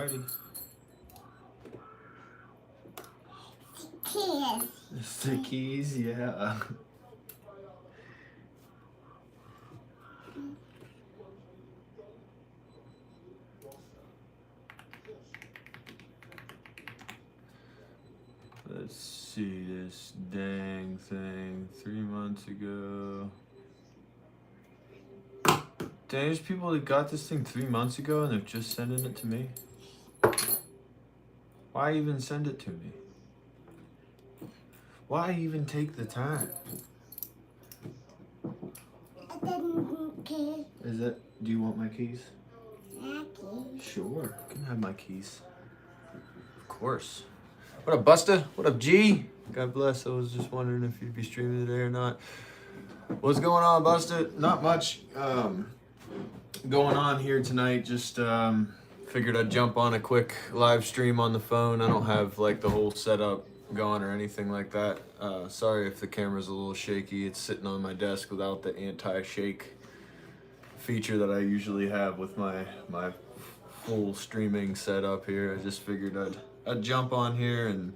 Alrighty. Keys. It's the keys, yeah. Let's see this dang thing 3 months ago. Dang, there's people that got this thing 3 months ago and they're just sending it to me. Why even send it to me? Why even take the time? Keys. Is it? Do you want my keys? Keys. Sure, you can have my keys. Of course. What up, Busta? What up, G? God bless. I was just wondering if you'd be streaming today or not. What's going on, Busta? Not much going on here tonight. Just figured I'd jump on a quick live stream on the phone. I don't have like the whole setup going or anything like that. Sorry if the camera's a little shaky. It's sitting on my desk without the anti-shake feature that I usually have with my full streaming setup here. I just figured I'd jump on here, and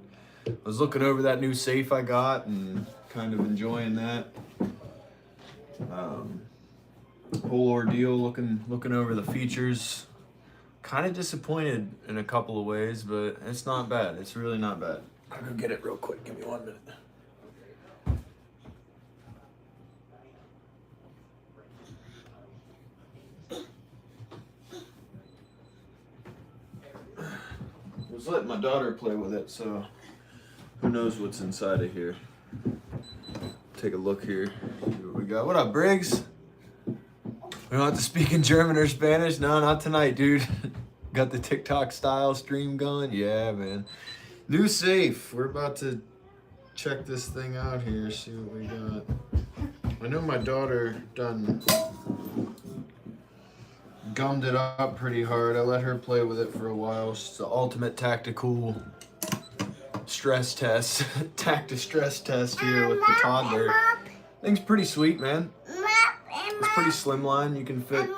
I was looking over that new safe I got and kind of enjoying that whole ordeal, looking over the features. Kind of disappointed in a couple of ways, but it's not bad. It's really not bad. I'll go get it real quick. Give me 1 minute. I was letting my daughter play with it, so who knows what's inside of here. Take a look here. See what we got. What up, Briggs? We don't have to speak in German or Spanish? No, not tonight, dude. Got the TikTok style stream going? Yeah, man. New safe. We're about to check this thing out here, see what we got. I know my daughter done gummed it up pretty hard. I let her play with it for a while. It's the ultimate tactical stress test. Tacti-stress test here with the toddler. Thing's pretty sweet, man. It's pretty slimline. You can fit.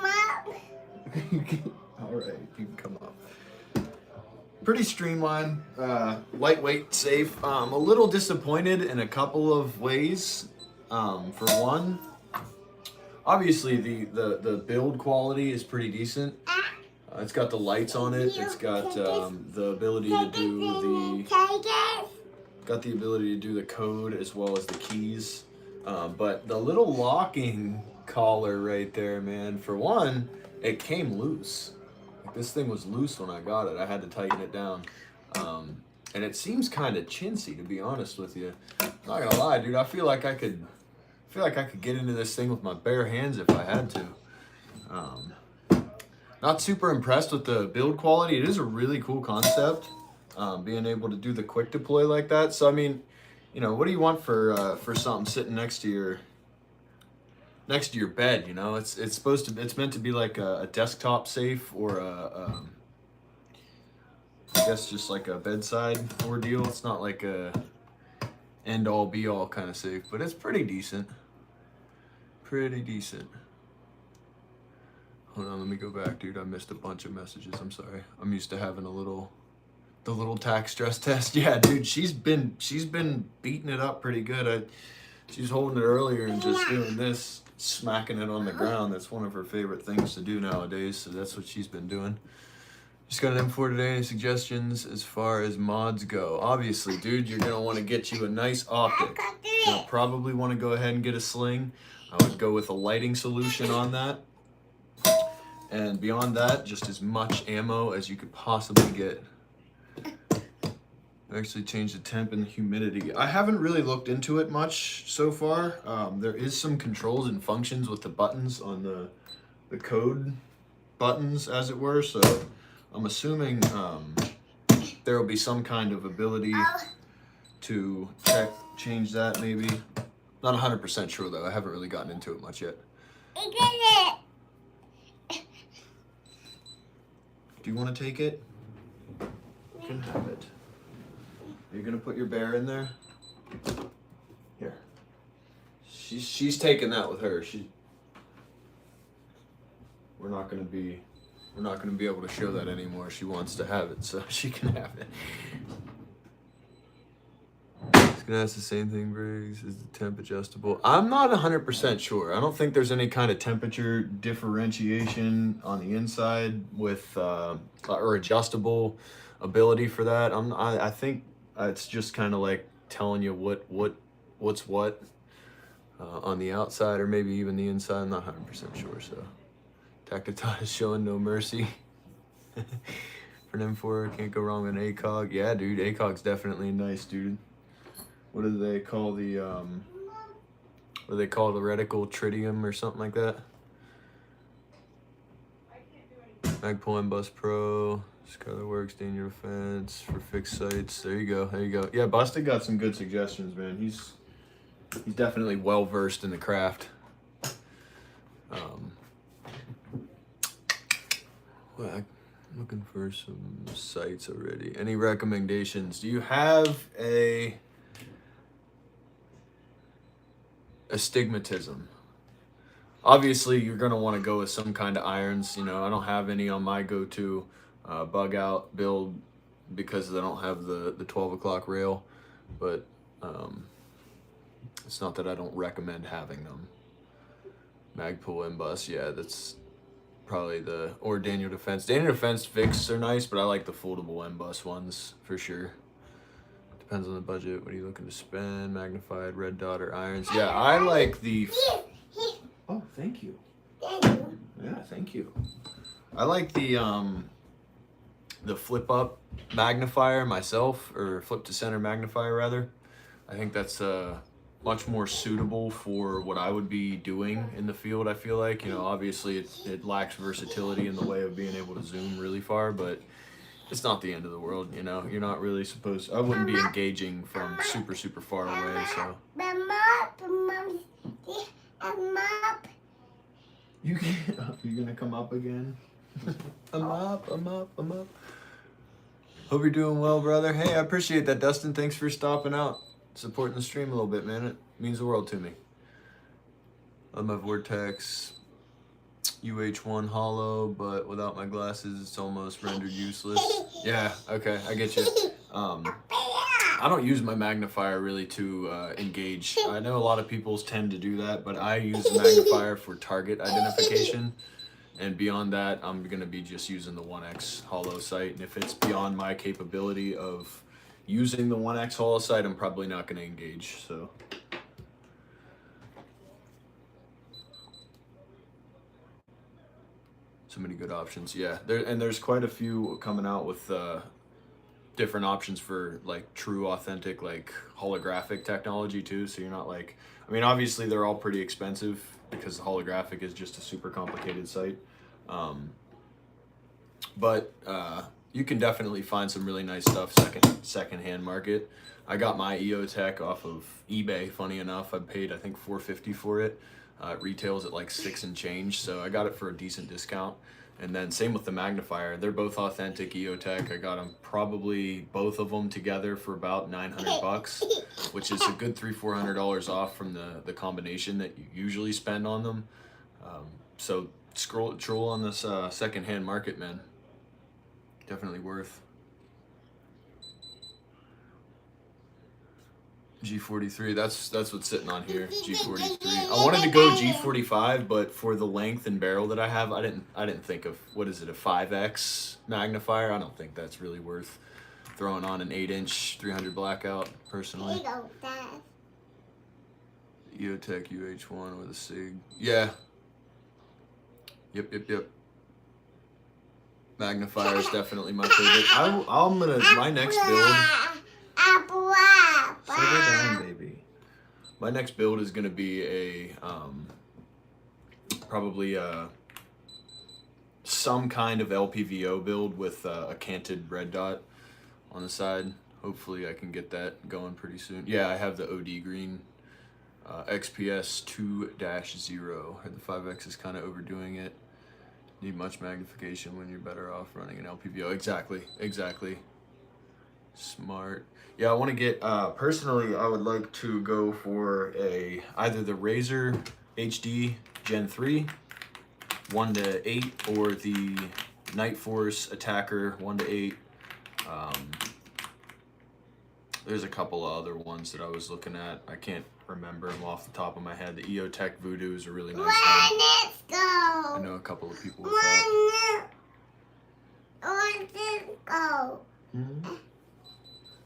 All right, you can come up. Pretty streamlined, lightweight, safe. A little disappointed in a couple of ways. For one, obviously the build quality is pretty decent. It's got the lights on it. It's got the ability to do the code as well as the keys. But the little locking collar right there, man. For one, it came loose. Like, this thing was loose when I got it. I had to tighten it down. And it seems kind of chintzy, to be honest with you. Not gonna lie, dude. I feel like I could get into this thing with my bare hands if I had to. Not super impressed with the build quality. It is a really cool concept, being able to do the quick deploy like that. So I mean, you know, what do you want for something sitting next to your bed? You know, it's meant to be like a desktop safe or I guess just like a bedside ordeal. It's not like a end all be all kind of safe, but it's pretty decent. Pretty decent. Hold on, let me go back, dude. I missed a bunch of messages. I'm sorry. I'm used to having the little tax stress test. Yeah, dude, she's been beating it up pretty good. She's holding it earlier and just doing this, smacking it on the ground. That's one of her favorite things to do nowadays, so that's what she's been doing. Just got an M4 today. Any suggestions as far as mods go? Obviously, dude, you're gonna want to get you a nice optic. You'll probably want to go ahead and get a sling. I would go with a lighting solution on that. And beyond that, just as much ammo as you could possibly get. Actually change the temp and the humidity. I haven't really looked into it much so far. There is some controls and functions with the buttons on the code buttons, as it were. So I'm assuming there will be some kind of ability to change that maybe. Not 100% sure though. I haven't really gotten into it much yet. Do you want to take it? You can have it. Are you gonna put your bear in there? Here. She's taking that with her. We're not gonna be we're not going to be able to show that anymore. She wants to have it, so she can have it. It's going to ask the same thing, Briggs. Is the temp adjustable? I'm not 100% sure. I don't think there's any kind of temperature differentiation on the inside with, or adjustable ability for that. I think it's just kind of like telling you what's what on the outside or maybe even the inside. I'm not 100% sure, so. Tacti-Chillen is showing no mercy. For an M4, can't go wrong with an ACOG. Yeah, dude, ACOG's definitely nice, dude. What do they call the reticle tritium or something like that? Magpul and Bus Pro, Skylar Works, Danger Defense for fixed sites. There you go, there you go. Yeah, Busted got some good suggestions, man. He's definitely well versed in the craft. Well, I'm looking for some sites already. Any recommendations? Do you have a astigmatism? Obviously, you're going to want to go with some kind of irons. You know, I don't have any on my go-to bug out build because I don't have the 12 o'clock rail, but it's not that I don't recommend having them. Magpul and Bus, yeah, that's probably or Daniel Defense. Daniel Defense fixed are nice, but I like the foldable M-Bus ones for sure. Depends on the budget. What are you looking to spend? Magnified, red dot, or irons? Yeah, I like the... Oh, thank you. Yeah, thank you. I like the flip up magnifier myself, or flip to center magnifier rather. I think that's much more suitable for what I would be doing in the field. I feel like, you know, obviously it lacks versatility in the way of being able to zoom really far, but it's not the end of the world, you know. You're not really supposed I wouldn't be engaging from super far away, so. You're gonna come up again? I'm up. Hope you're doing well, brother. Hey, I appreciate that, Dustin. Thanks for stopping out, supporting the stream a little bit, man. It means the world to me. I love my Vortex UH1 hollow, but without my glasses, it's almost rendered useless. Yeah, okay, I get you. I don't use my magnifier really to engage. I know a lot of people tend to do that, but I use the magnifier for target identification. And beyond that, I'm going to be just using the 1X hollow sight. And if it's beyond my capability of using the 1X hollow sight, I'm probably not going to engage. So many good options. Yeah, there's quite a few coming out with different options for like true authentic like holographic technology too. So you're not like, I mean, obviously they're all pretty expensive because the holographic is just a super complicated sight. But you can definitely find some really nice stuff secondhand market. I got my EOTech off of eBay, funny enough. I paid I think $450 for it. It retails at like $6 and change, so I got it for a decent discount. And then same with the magnifier. They're both authentic EOTech. I got them probably both of them together for about $900, which is a good $300-400 off from the combination that you usually spend on them. So troll on this secondhand market, man. Definitely worth. G43, that's what's sitting on here. G43. I wanted to go G45, but for the length and barrel that I have, I didn't think of, what is it, a 5X magnifier? I don't think that's really worth throwing on an 8-inch 300 blackout personally. EOTech UH1 with a SIG. Yeah. Yep. Magnifier is definitely my favorite. My next build. Settle down, baby. My next build is gonna be a probably some kind of LPVO build with a canted red dot on the side. Hopefully I can get that going pretty soon. Yeah, I have the OD green XPS 2-0. The 5X is kind of overdoing it. Need much magnification when you're better off running an LPVO. Exactly. Smart. Yeah, I want to get, personally, I would like to go for either the Razer HD Gen 3, 1:8, or the Night Force, Attacker, 1 to 8. There's a couple of other ones that I was looking at. I can't remember them off the top of my head. The EOTech Voodoo is a really nice one. Let's go. I know a couple of people with that. Let's go. Mm-hmm.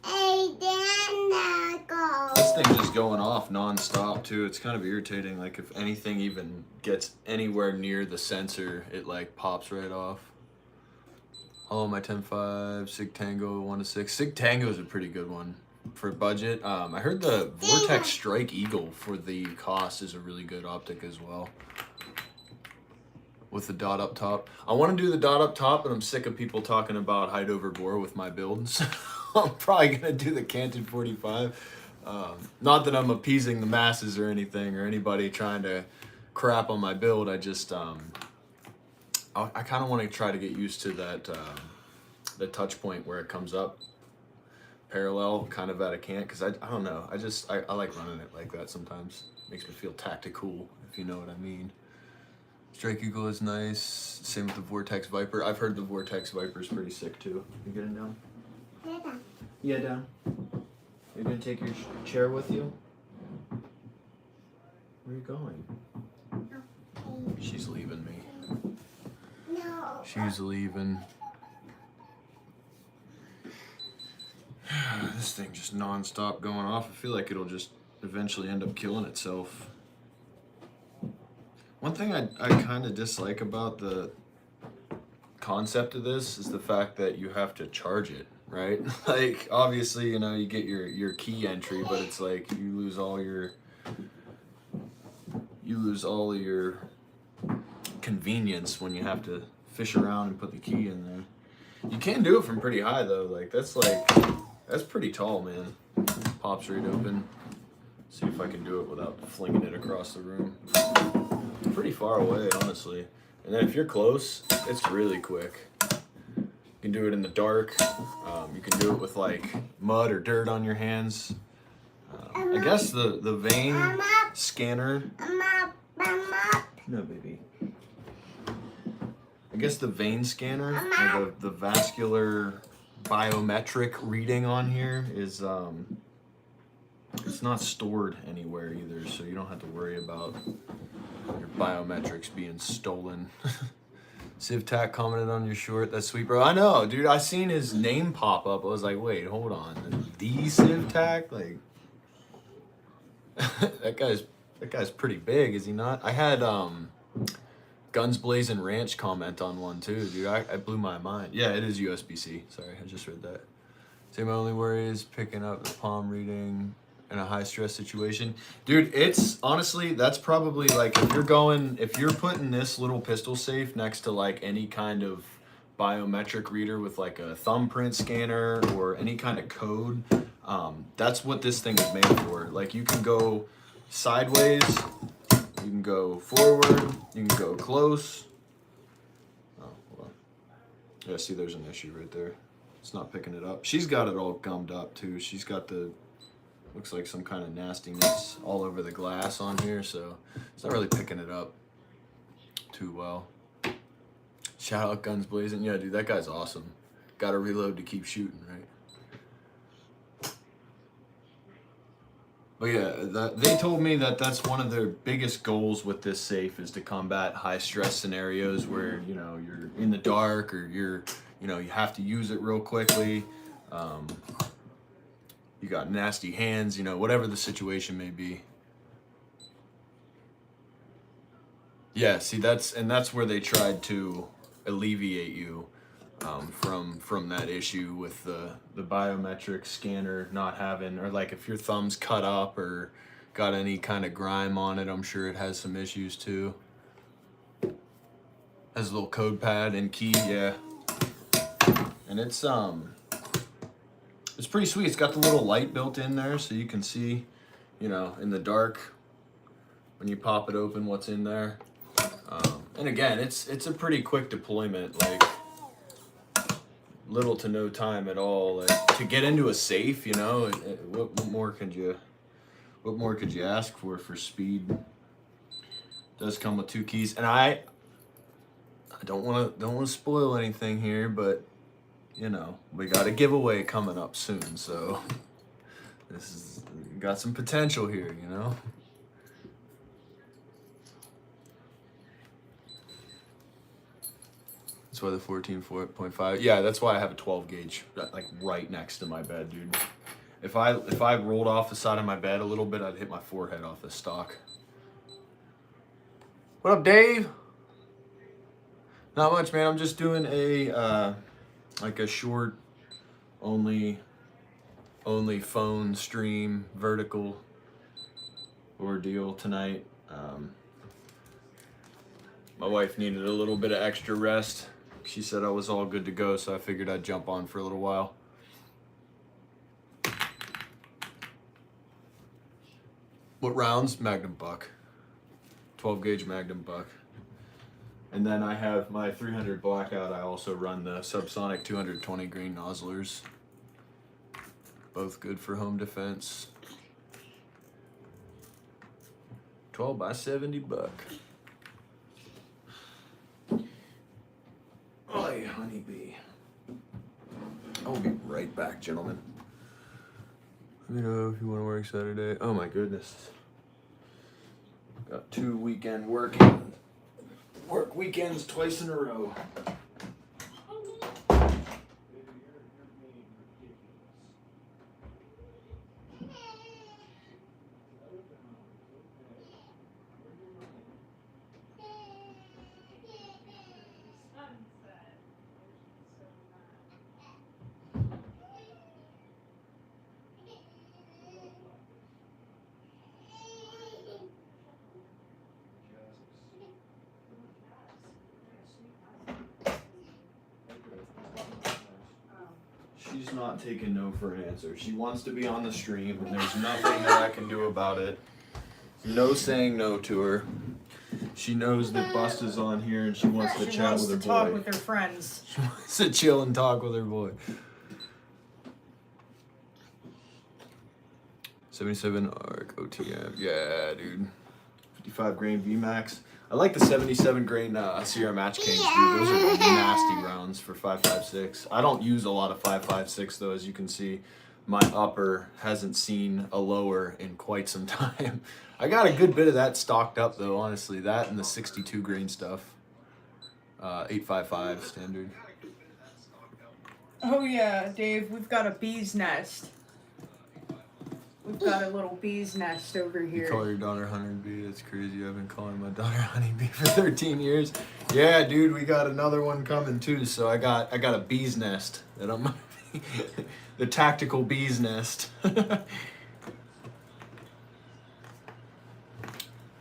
Hey, then go. This thing just going off non-stop too. It's kind of irritating. Like if anything even gets anywhere near the sensor, it like pops right off. Hello, my 10.5 Sig Tango 1 to 6. Sig Tango is a pretty good one for budget. I heard the Vortex Strike Eagle for the cost is a really good optic as well. With the dot up top. I want to do the dot up top, but I'm sick of people talking about height over bore with my builds. I'm probably gonna do the Canton 45. Not that I'm appeasing the masses or anything, or anybody trying to crap on my build. I just I kind of want to try to get used to that the touch point where it comes up parallel, kind of at a cant. Because I don't know. I like running it like that sometimes. Makes me feel tactical, if you know what I mean. Strike Eagle is nice. Same with the Vortex Viper. I've heard the Vortex Viper is pretty sick too. You getting down? Yeah, down. You're gonna take your chair with you? Where are you going? She's leaving me. No. She's leaving. This thing just non-stop going off. I feel like it'll just eventually end up killing itself. One thing I kind of dislike about the concept of this is the fact that you have to charge it, right? Like, obviously, you know, you get your key entry, but it's like you lose all your convenience when you have to fish around and put the key in there. You can do it from pretty high though. Like that's pretty tall, man. Pops right open. See if I can do it without flinging it across the room. Pretty far away, honestly. And then if you're close, it's really quick. You can do it in the dark. You can do it with like mud or dirt on your hands. I guess the vein scanner. No, baby. I guess the vein scanner, or the vascular biometric reading on here is it's not stored anywhere either, so you don't have to worry about your biometrics being stolen. CivTac commented on your short. That's sweet, bro. I know, dude. I seen his name pop up. I was like, wait, hold on. The CivTac? Like, that guy's pretty big, is he not? I had Guns Blazing Ranch comment on one too, dude. I blew my mind. Yeah, it is USB-C. Sorry, I just read that. Say my only worry is picking up the palm reading in a high stress situation. Dude, it's honestly, that's probably like if you're putting this little pistol safe next to like any kind of biometric reader with like a thumbprint scanner or any kind of code, that's what this thing is made for. Like you can go sideways, you can go forward, you can go close. Oh, hold on. Yeah, see, there's an issue right there. It's not picking it up. She's got it all gummed up too. She's got looks like some kind of nastiness all over the glass on here, so it's not really picking it up too well. Shout out Guns Blazing. Yeah, dude, that guy's awesome. Gotta reload to keep shooting, right? But yeah, they told me that that's one of their biggest goals with this safe is to combat high stress scenarios where, you know, you're in the dark or you have to use it real quickly. You got nasty hands, you know, whatever the situation may be. Yeah, see, that's where they tried to alleviate you from that issue with the biometric scanner not having, or like if your thumb's cut up or got any kind of grime on it, I'm sure it has some issues too. Has a little code pad and key, yeah. And it's pretty sweet. It's got the little light built in there so you can see, you know, in the dark when you pop it open what's in there. And again, it's a pretty quick deployment, like little to no time at all. Like to get into a safe, you know, what more could you ask for speed? It does come with 2 keys, and I don't want to spoil anything here, but you know, we got a giveaway coming up soon, so this is got some potential here, you know. That's why the 14.5. Yeah, that's why I have a 12 gauge like right next to my bed, dude. If I rolled off the side of my bed a little bit, I'd hit my forehead off the stock. What up, Dave? Not much, man. I'm just doing a like a short only phone stream vertical ordeal tonight. My wife needed a little bit of extra rest. She said I was all good to go, so I figured I'd jump on for a little while. What rounds? Magnum buck. 12 gauge Magnum buck. And then I have my 300 blackout. I also run the subsonic 220 grain nozzlers. Both good for home defense. 12 by 70 buck. Oh, yeah, honeybee. I will be right back, gentlemen. Let me know if you want to work Saturday. Oh my goodness. Got 2 weekend work weekends twice in a row. She's not taking no for an answer. She wants to be on the stream, and there's nothing that I can do about it. No saying no to her. She knows that Busta's on here, and she wants to chat with her boy. She wants to talk with her friends. She wants to chill and talk with her boy. 77 ARC OTM. Yeah, dude. 55 grain VMAX. I like the 77 grain Sierra Match Kings, dude. Those are nasty rounds for 5.56. I don't use a lot of 5.56 though, as you can see. My upper hasn't seen a lower in quite some time. I got a good bit of that stocked up though, honestly. That and the 62 grain stuff. 8.55 standard. Oh yeah, Dave, we've got a bee's nest. We've got a little bee's nest over here. You call your daughter Honeybee? That's crazy. I've been calling my daughter Honeybee for 13 years. Yeah, dude, we got another one coming too. So I got a bee's nest that I'm the tactical bee's nest. I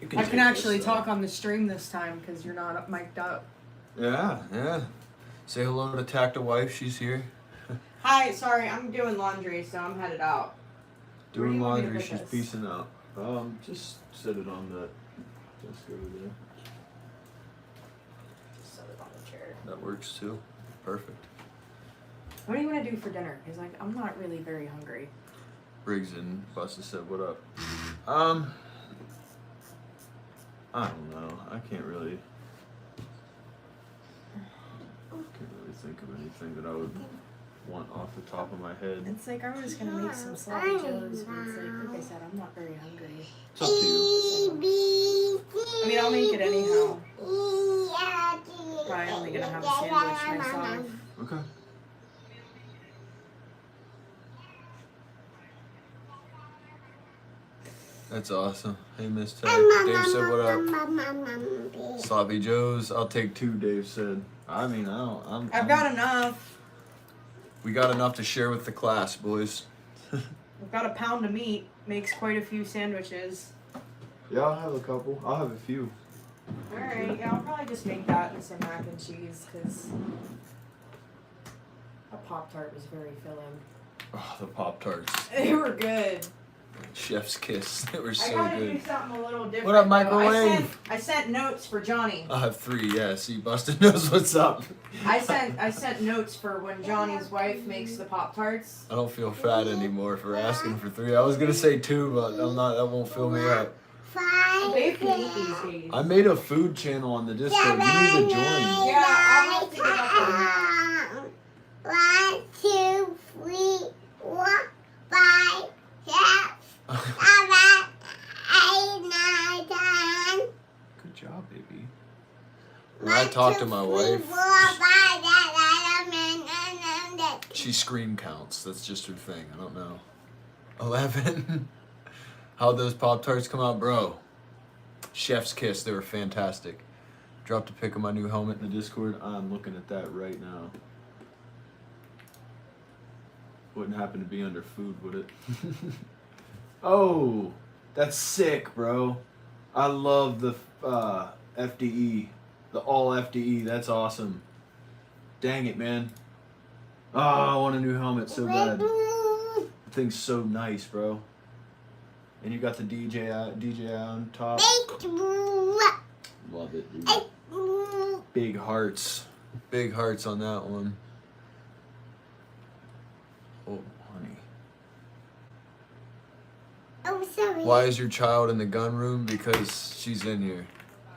can actually talk on the stream this time because you're not mic'd up. Yeah. Say hello to Tacta wife. She's here. Hi, sorry, I'm doing laundry, so I'm headed out. Doing laundry, she's piecing out. Just set it on the desk over there. Set it on the chair. That works too. Perfect. What do you want to do for dinner? Because I'm not really very hungry. Briggs and Busta said, "What up?" I don't know. I can't really think of anything that I would want off the top of my head. It's like I was gonna make some sloppy joes, but it's like I said, I'm not very hungry. It's up to you. I mean, I'll make it anyhow. Probably only gonna have a sandwich myself. Okay. That's awesome. Hey, Miss Tech. Dave said, "What up?" Sloppy Joes. I'll take 2. Dave said. I mean, I've got enough. We got enough to share with the class, boys. I've got a pound of meat. Makes quite a few sandwiches. Yeah, I'll have a couple. I'll have a few. Alright, yeah, I'll probably just make that and some mac and cheese, because a Pop-Tart was very filling. Oh, the Pop-Tarts. They were good. Chef's kiss. They were so I gotta good. do something a little different. What up, though. microwave? I sent notes for Johnny. I'll have 3, yeah. See, Busta knows what's up. I sent notes for when Johnny's wife makes the Pop-Tarts. I don't feel fat anymore for asking for 3. I was gonna say 2, but I'm not. That won't fill me up. 5, They can eat 6, these days. I made a food channel on the Discord. You need to join. Yeah, I'll have to get up 1, 2, 3, 4, 5, 6, 7, 8, 9, 10. Good job, baby. When I talk to my wife, she screen counts. That's just her thing. I don't know. 11. How'd those Pop-Tarts come out, bro? Chef's kiss. They were fantastic. Dropped a pic of my new helmet in the Discord. I'm looking at that right now. Wouldn't happen to be under food, would it? Oh, that's sick, bro. I love the FDE. The all FDE. That's awesome. Dang it, man. Oh, I want a new helmet so bad. The thing's so nice, bro. And you got the DJI on top. Love it, dude. Big hearts. Big hearts on that one. Oh, honey. Oh, sorry. Why is your child in the gun room? Because she's in here.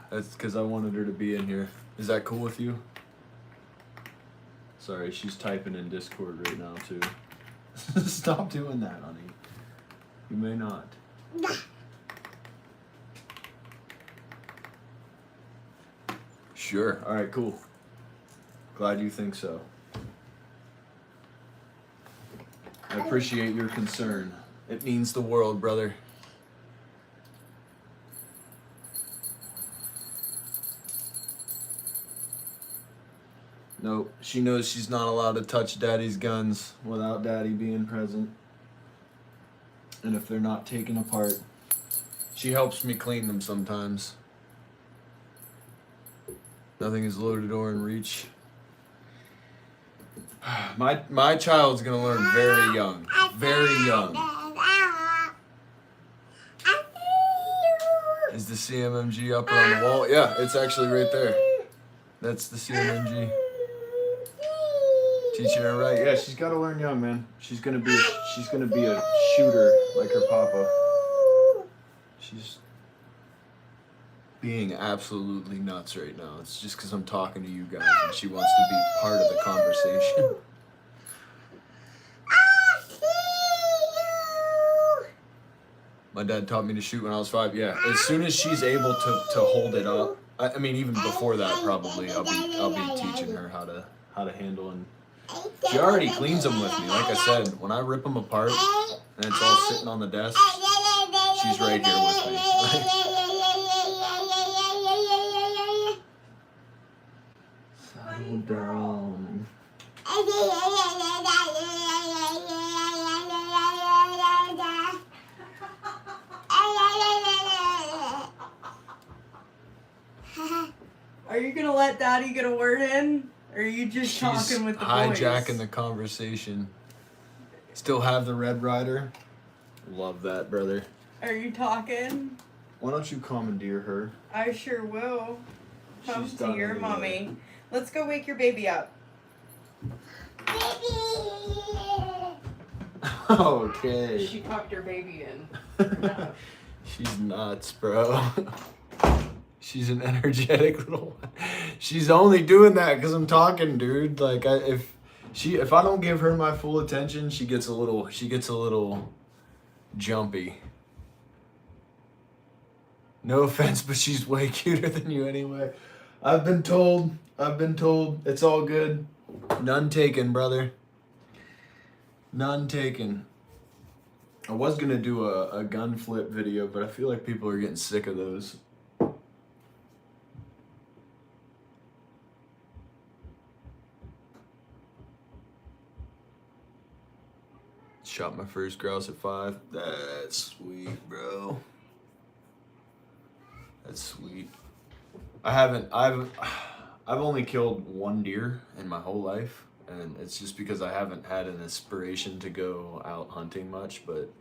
That's because I wanted her to be in here. Is that cool with you? Sorry, she's typing in Discord right now, too. Stop doing that, honey. You may not. Sure. All right, cool. Glad you think so. I appreciate your concern. It means the world, brother. Nope. She knows she's not allowed to touch daddy's guns without daddy being present. And if they're not taken apart, she helps me clean them sometimes. Nothing is loaded or in reach. My child's gonna learn very young. Very young. Is the CMMG up on the wall? Yeah, it's actually right there. That's the CMMG. Teaching her right. Yeah, she's gotta learn young, man. She's gonna be a shooter like her papa. She's being absolutely nuts right now. It's just because I'm talking to you guys and she wants to be part of the conversation. My dad taught me to shoot when I was 5. Yeah, as soon as she's able to hold it up. I mean, even before that, probably I'll be teaching her how to handle and. She already cleans them with me. Like I said, when I rip them apart and it's all sitting on the desk, she's right here with me. Settle down. Are you gonna let Daddy get a word in? Or are you just She's talking with the hijacking boys? the conversation. Still have the Red Rider. Love that, brother. Are you talking? Why don't you commandeer her? I sure will. Come She's to done your anyway. mommy. Let's go wake your baby up. Okay. She tucked her baby in. She's nuts, bro. She's an energetic little one. She's only doing that because I'm talking, dude. Like, if I don't give her my full attention, she gets a little jumpy. No offense, but she's way cuter than you anyway. I've been told. It's all good. None taken, brother. None taken. I was gonna do a gun flip video, but I feel like people are getting sick of those. Shot my first grouse at 5. That's sweet, bro. That's sweet. I've only killed 1 deer in my whole life, and it's just because I haven't had an inspiration to go out hunting much, but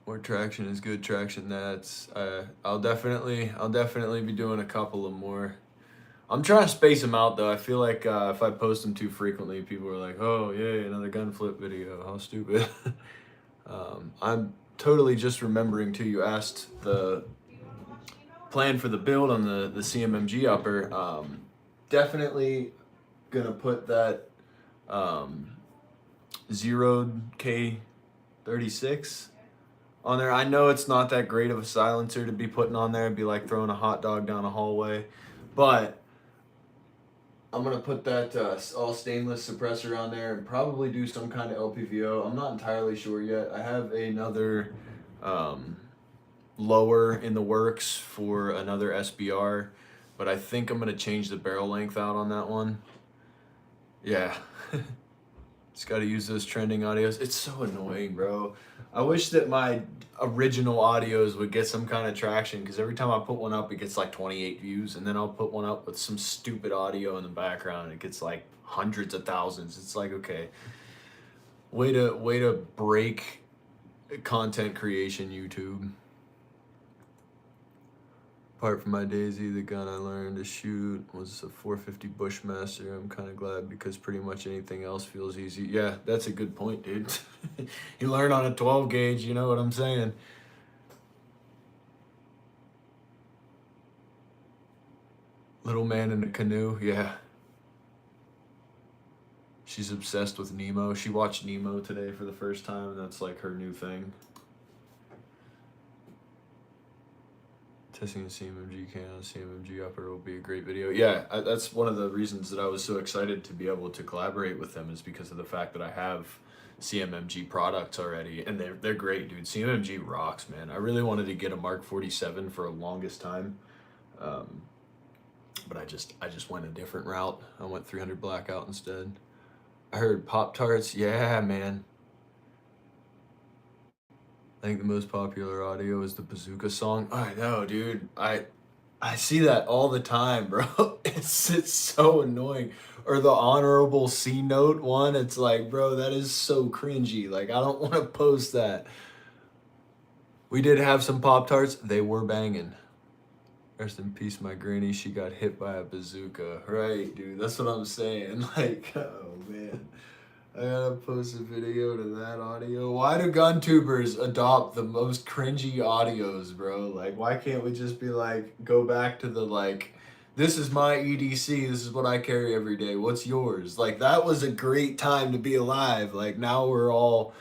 more traction is good traction. That's I'll definitely be doing a couple of more. I'm trying to space them out though. I feel like if I post them too frequently, people are like, "Oh, yay, another gun flip video. How stupid." I'm totally just remembering too, you asked the plan for the build on the CMMG upper. Definitely gonna put that 0K36 on there. I know it's not that great of a silencer to be putting on there. It'd be like throwing a hot dog down a hallway. But I'm going to put that all stainless suppressor on there and probably do some kind of LPVO. I'm not entirely sure yet. I have another lower in the works for another SBR, but I think I'm going to change the barrel length out on that one. Yeah. Just got to use those trending audios. It's so annoying, bro. I wish that my original audios would get some kind of traction, because every time I put one up, it gets like 28 views, and then I'll put one up with some stupid audio in the background, and it gets like hundreds of thousands. It's like, okay, way to break content creation, YouTube. Apart from my Daisy, the gun I learned to shoot was a 450 Bushmaster. I'm kind of glad, because pretty much anything else feels easy. Yeah, that's a good point, dude. You learn on a 12 gauge, you know what I'm saying? Little man in a canoe, yeah. She's obsessed with Nemo. She watched Nemo today for the first time, and that's like her new thing. Testing the CMMG can, CMMG upper will be a great video. Yeah, that's one of the reasons that I was so excited to be able to collaborate with them, is because of the fact that I have CMMG products already, and they're great, dude. CMMG rocks, man. I really wanted to get a Mark 47 for a longest time, but I just went a different route. I went 300 blackout instead. I heard Pop-Tarts. Yeah, man. I think the most popular audio is the Bazooka song. I know, dude. I see that all the time, bro. It's so annoying. Or the honorable C note one. It's like, bro, that is so cringy. Like, I don't want to post that. We did have some Pop-Tarts. They were banging. Rest in peace, my granny. She got hit by a bazooka. Right, dude. That's what I'm saying. Like, oh, man. I gotta post a video to that audio. Why do gun tubers adopt the most cringy audios, bro? Like, why can't we just be like, go back to the like, this is my EDC, this is what I carry every day, what's yours? Like, that was a great time to be alive. Like, now we're all...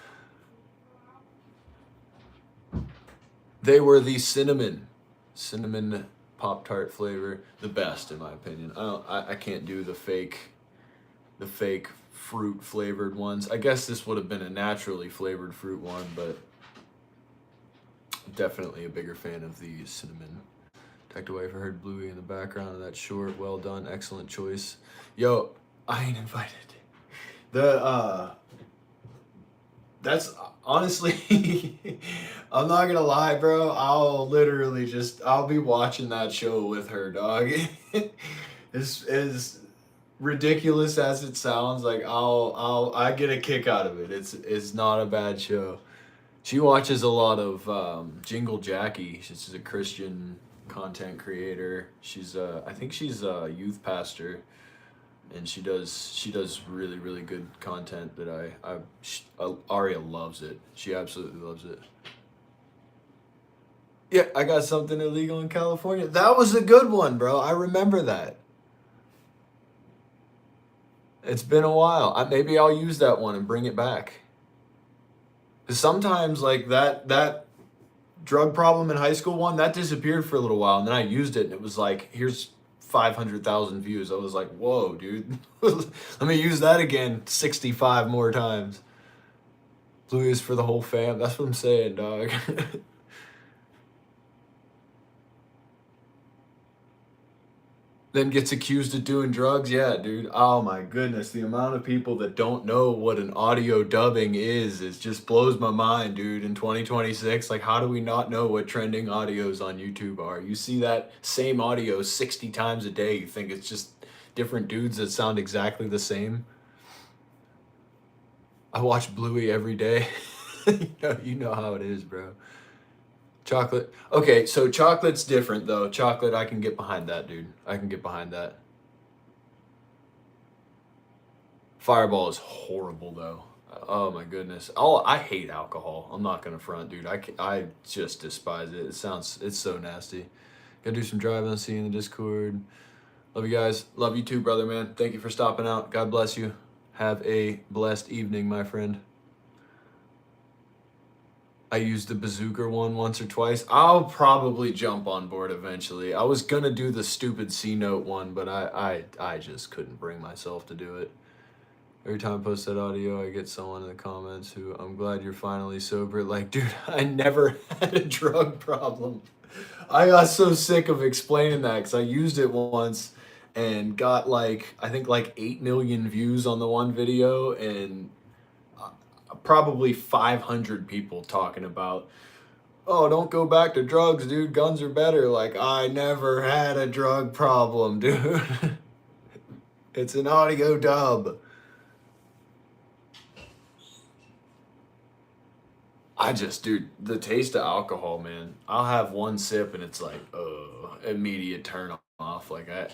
They were the cinnamon Pop-Tart flavor, the best in my opinion. I can't do the fake fruit flavored ones. I guess this would have been a naturally flavored fruit one, but definitely a bigger fan of the cinnamon. Tucked away if I heard Bluey in the background of that short. Well done, excellent choice. Yo, I ain't invited. That's honestly, I'm not gonna lie, bro. I'll be watching that show with her, dog. As ridiculous as it sounds, like I get a kick out of it. It's not a bad show. She watches a lot of Jingle Jackie. She's a Christian content creator. I think she's a youth pastor, and she does really, really good content that Aria loves it. She absolutely loves it. Yeah, I got something illegal in California. That was a good one, bro. I remember that. It's been a while. Maybe I'll use that one and bring it back. 'Cause sometimes, like, that drug problem in high school one, that disappeared for a little while, and then I used it, and it was like, here's 500,000 views. I was like, whoa, dude. Let me use that again 65 more times. Blue is for the whole fam. That's what I'm saying, dog. Then gets accused of doing drugs. Yeah, dude. Oh my goodness. The amount of people that don't know what an audio dubbing is just blows my mind, dude. In 2026, like, how do we not know what trending audios on YouTube are? You see that same audio 60 times a day. You think it's just different dudes that sound exactly the same. I watch Bluey every day. You know how it is, bro. Chocolate. Okay, so chocolate's different, though. Chocolate, I can get behind that, dude. I can get behind that. Fireball is horrible, though. Oh my goodness. Oh, I hate alcohol. I'm not gonna front, dude. I just despise it. It's so nasty. Gotta do some driving. I'll see you in the Discord. Love you guys. Love you too, brother, man. Thank you for stopping out. God bless you. Have a blessed evening, my friend. I used the bazooka one once or twice. I'll probably jump on board eventually. I was gonna do the stupid C note one, but I just couldn't bring myself to do it. Every time I post that audio, I get someone in the comments who, I'm glad you're finally sober. Like, dude, I never had a drug problem. I got so sick of explaining that because I used it once and got like, I think like 8 million views on the one video and probably 500 people talking about, oh, don't go back to drugs, dude. Guns are better. Like, I never had a drug problem, dude. It's an audio dub. Dude, the taste of alcohol, man. I'll have one sip and it's like, immediate turn off. Like, I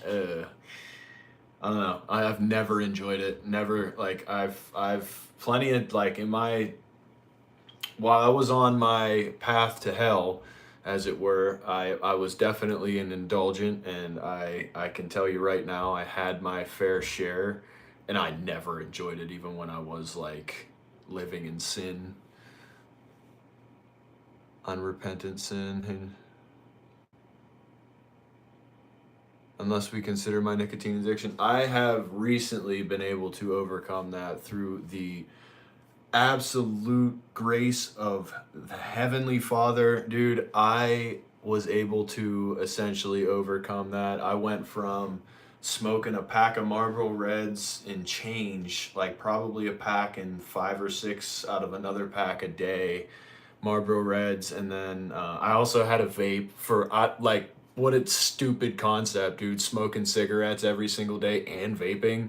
don't know. I have never enjoyed it. Never, like, I've plenty of, like, while I was on my path to hell, as it were, I was definitely an indulgent, and I can tell you right now, I had my fair share, and I never enjoyed it, even when I was, like, living in sin. Unrepentant sin, and unless we consider my nicotine addiction, I have recently been able to overcome that through the absolute grace of the Heavenly Father. Dude, I was able to essentially overcome that. I went from smoking a pack of Marlboro Reds and change, like probably a pack and 5 or 6 out of another pack a day, Marlboro Reds, and then I also had a vape for like, what a stupid concept, dude, smoking cigarettes every single day and vaping.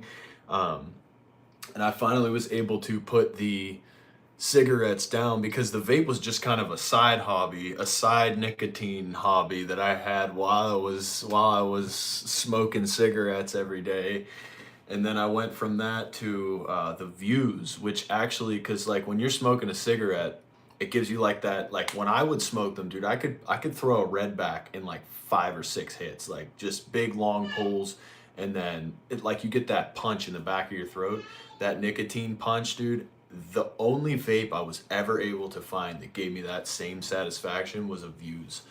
And I finally was able to put the cigarettes down because the vape was just kind of a side hobby, a side nicotine hobby that I had while I was smoking cigarettes every day. And then I went from that to the views, which actually, because like when you're smoking a cigarette, it gives you like that, like when I would smoke them, dude, I could throw a red back in like 5 or 6 hits, like just big long pulls, and then it, like, you get that punch in the back of your throat, that nicotine punch, dude. The only vape I was ever able to find that gave me that same satisfaction was a Views.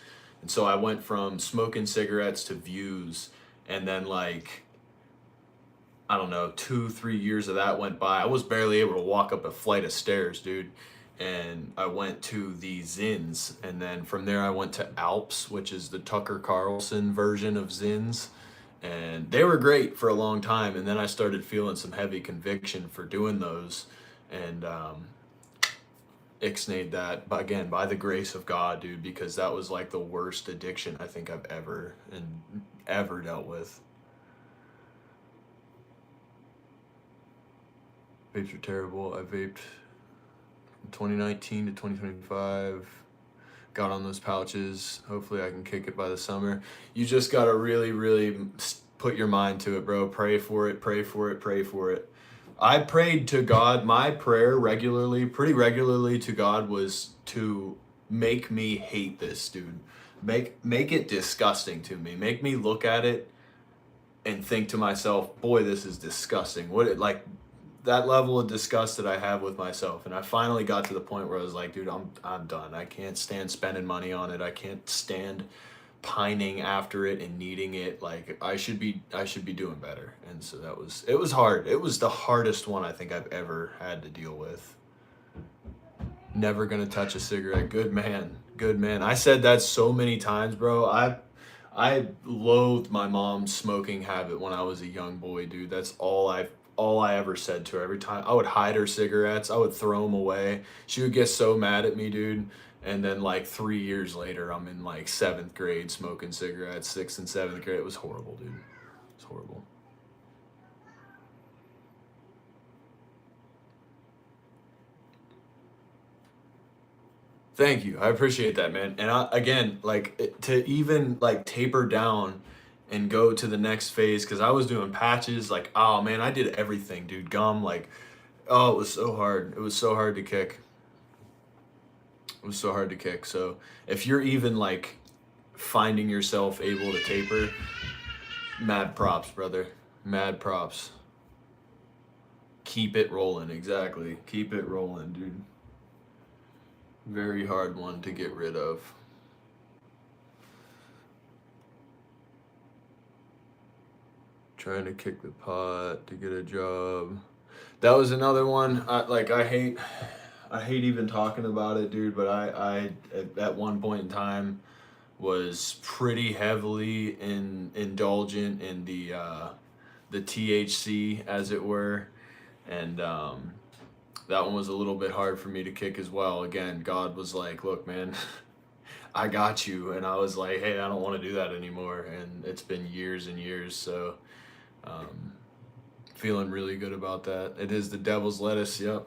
And so I went from smoking cigarettes to Views, and then like, I don't know, 2-3 years of that went by. I was barely able to walk up a flight of stairs, dude. And I went to the Zins, and then from there I went to Alps, which is the Tucker Carlson version of Zins, and they were great for a long time. And then I started feeling some heavy conviction for doing those, and ixnayed that, but again, by the grace of God, dude, because that was like the worst addiction I think I've ever dealt with. Vapes are terrible. I vaped 2019 to 2025, got on those pouches. Hopefully I can kick it by the summer. You just gotta really put your mind to it, bro. Pray for it, pray for it, pray for it. I prayed to God. My prayer pretty regularly to God, was to make me hate this, dude. Make it disgusting to me. Make me look at it and think to myself, boy, this is disgusting. Like that level of disgust that I have with myself. And I finally got to the point where I was like, dude, I'm done. I can't stand spending money on it. I can't stand pining after it and needing it. Like, I should be doing better. And so it was hard. It was the hardest one I think I've ever had to deal with. Never gonna touch a cigarette. Good man. I said that so many times, bro. I loathed my mom's smoking habit when I was a young boy, dude. That's all I ever said to her. Every time I would hide her cigarettes, I would throw them away. She would get so mad at me, dude. And then like 3 years later, I'm in like 7th grade smoking cigarettes, 6th and 7th grade. It was horrible, dude. It was horrible. Thank you. I appreciate that, man. And again, like, to even like taper down and go to the next phase, because I was doing patches, like, oh man, I did everything, dude. Gum, like, Oh, it was so hard. It was so hard to kick. It was so hard to kick. So if you're even like finding yourself able to taper, mad props, brother. Mad props. Keep it rolling, exactly. Keep it rolling, dude. Very hard one to get rid of. Trying to kick the pot to get a job. That was another one. I hate even talking about it, dude. But I at one point in time was pretty heavily indulgent in the THC, as it were, and that one was a little bit hard for me to kick as well. Again, God was like, "Look, man, I got you," and I was like, "Hey, I don't want to do that anymore." And it's been years and years, so. Feeling really good about that. It is the devil's lettuce. Yep.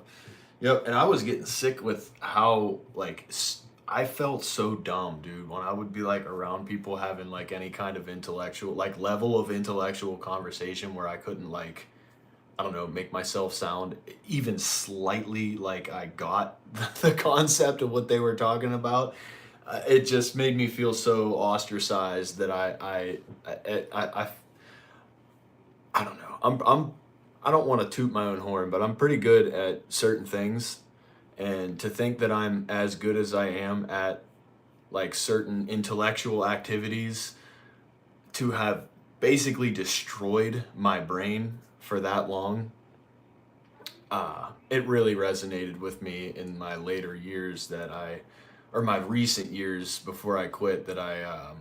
And I was getting sick with how like I felt so dumb, dude, when I would be like around people having like any kind of intellectual like level of intellectual conversation where I couldn't like, I don't know, make myself sound even slightly like I got the concept of what they were talking about. It just made me feel so ostracized that I don't know. I don't want to toot my own horn, but I'm pretty good at certain things, and to think that I'm as good as I am at like certain intellectual activities, to have basically destroyed my brain for that long, it really resonated with me in my later years or my recent years before I quit, that I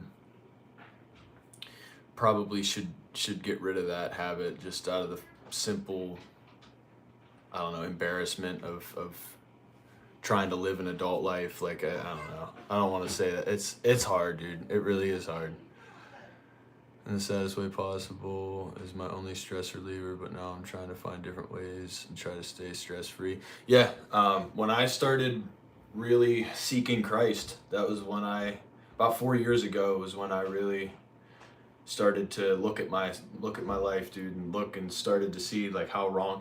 probably should get rid of that habit, just out of the simple, I don't know, embarrassment of trying to live an adult life. Like, I don't know. I don't want to say that. It's hard, dude. It really is hard. In the saddest way possible is my only stress reliever, but now I'm trying to find different ways and try to stay stress free. Yeah, when I started really seeking Christ, that was when about 4 years ago was when I really started to look at my life, dude, and look and started to see like how wrong.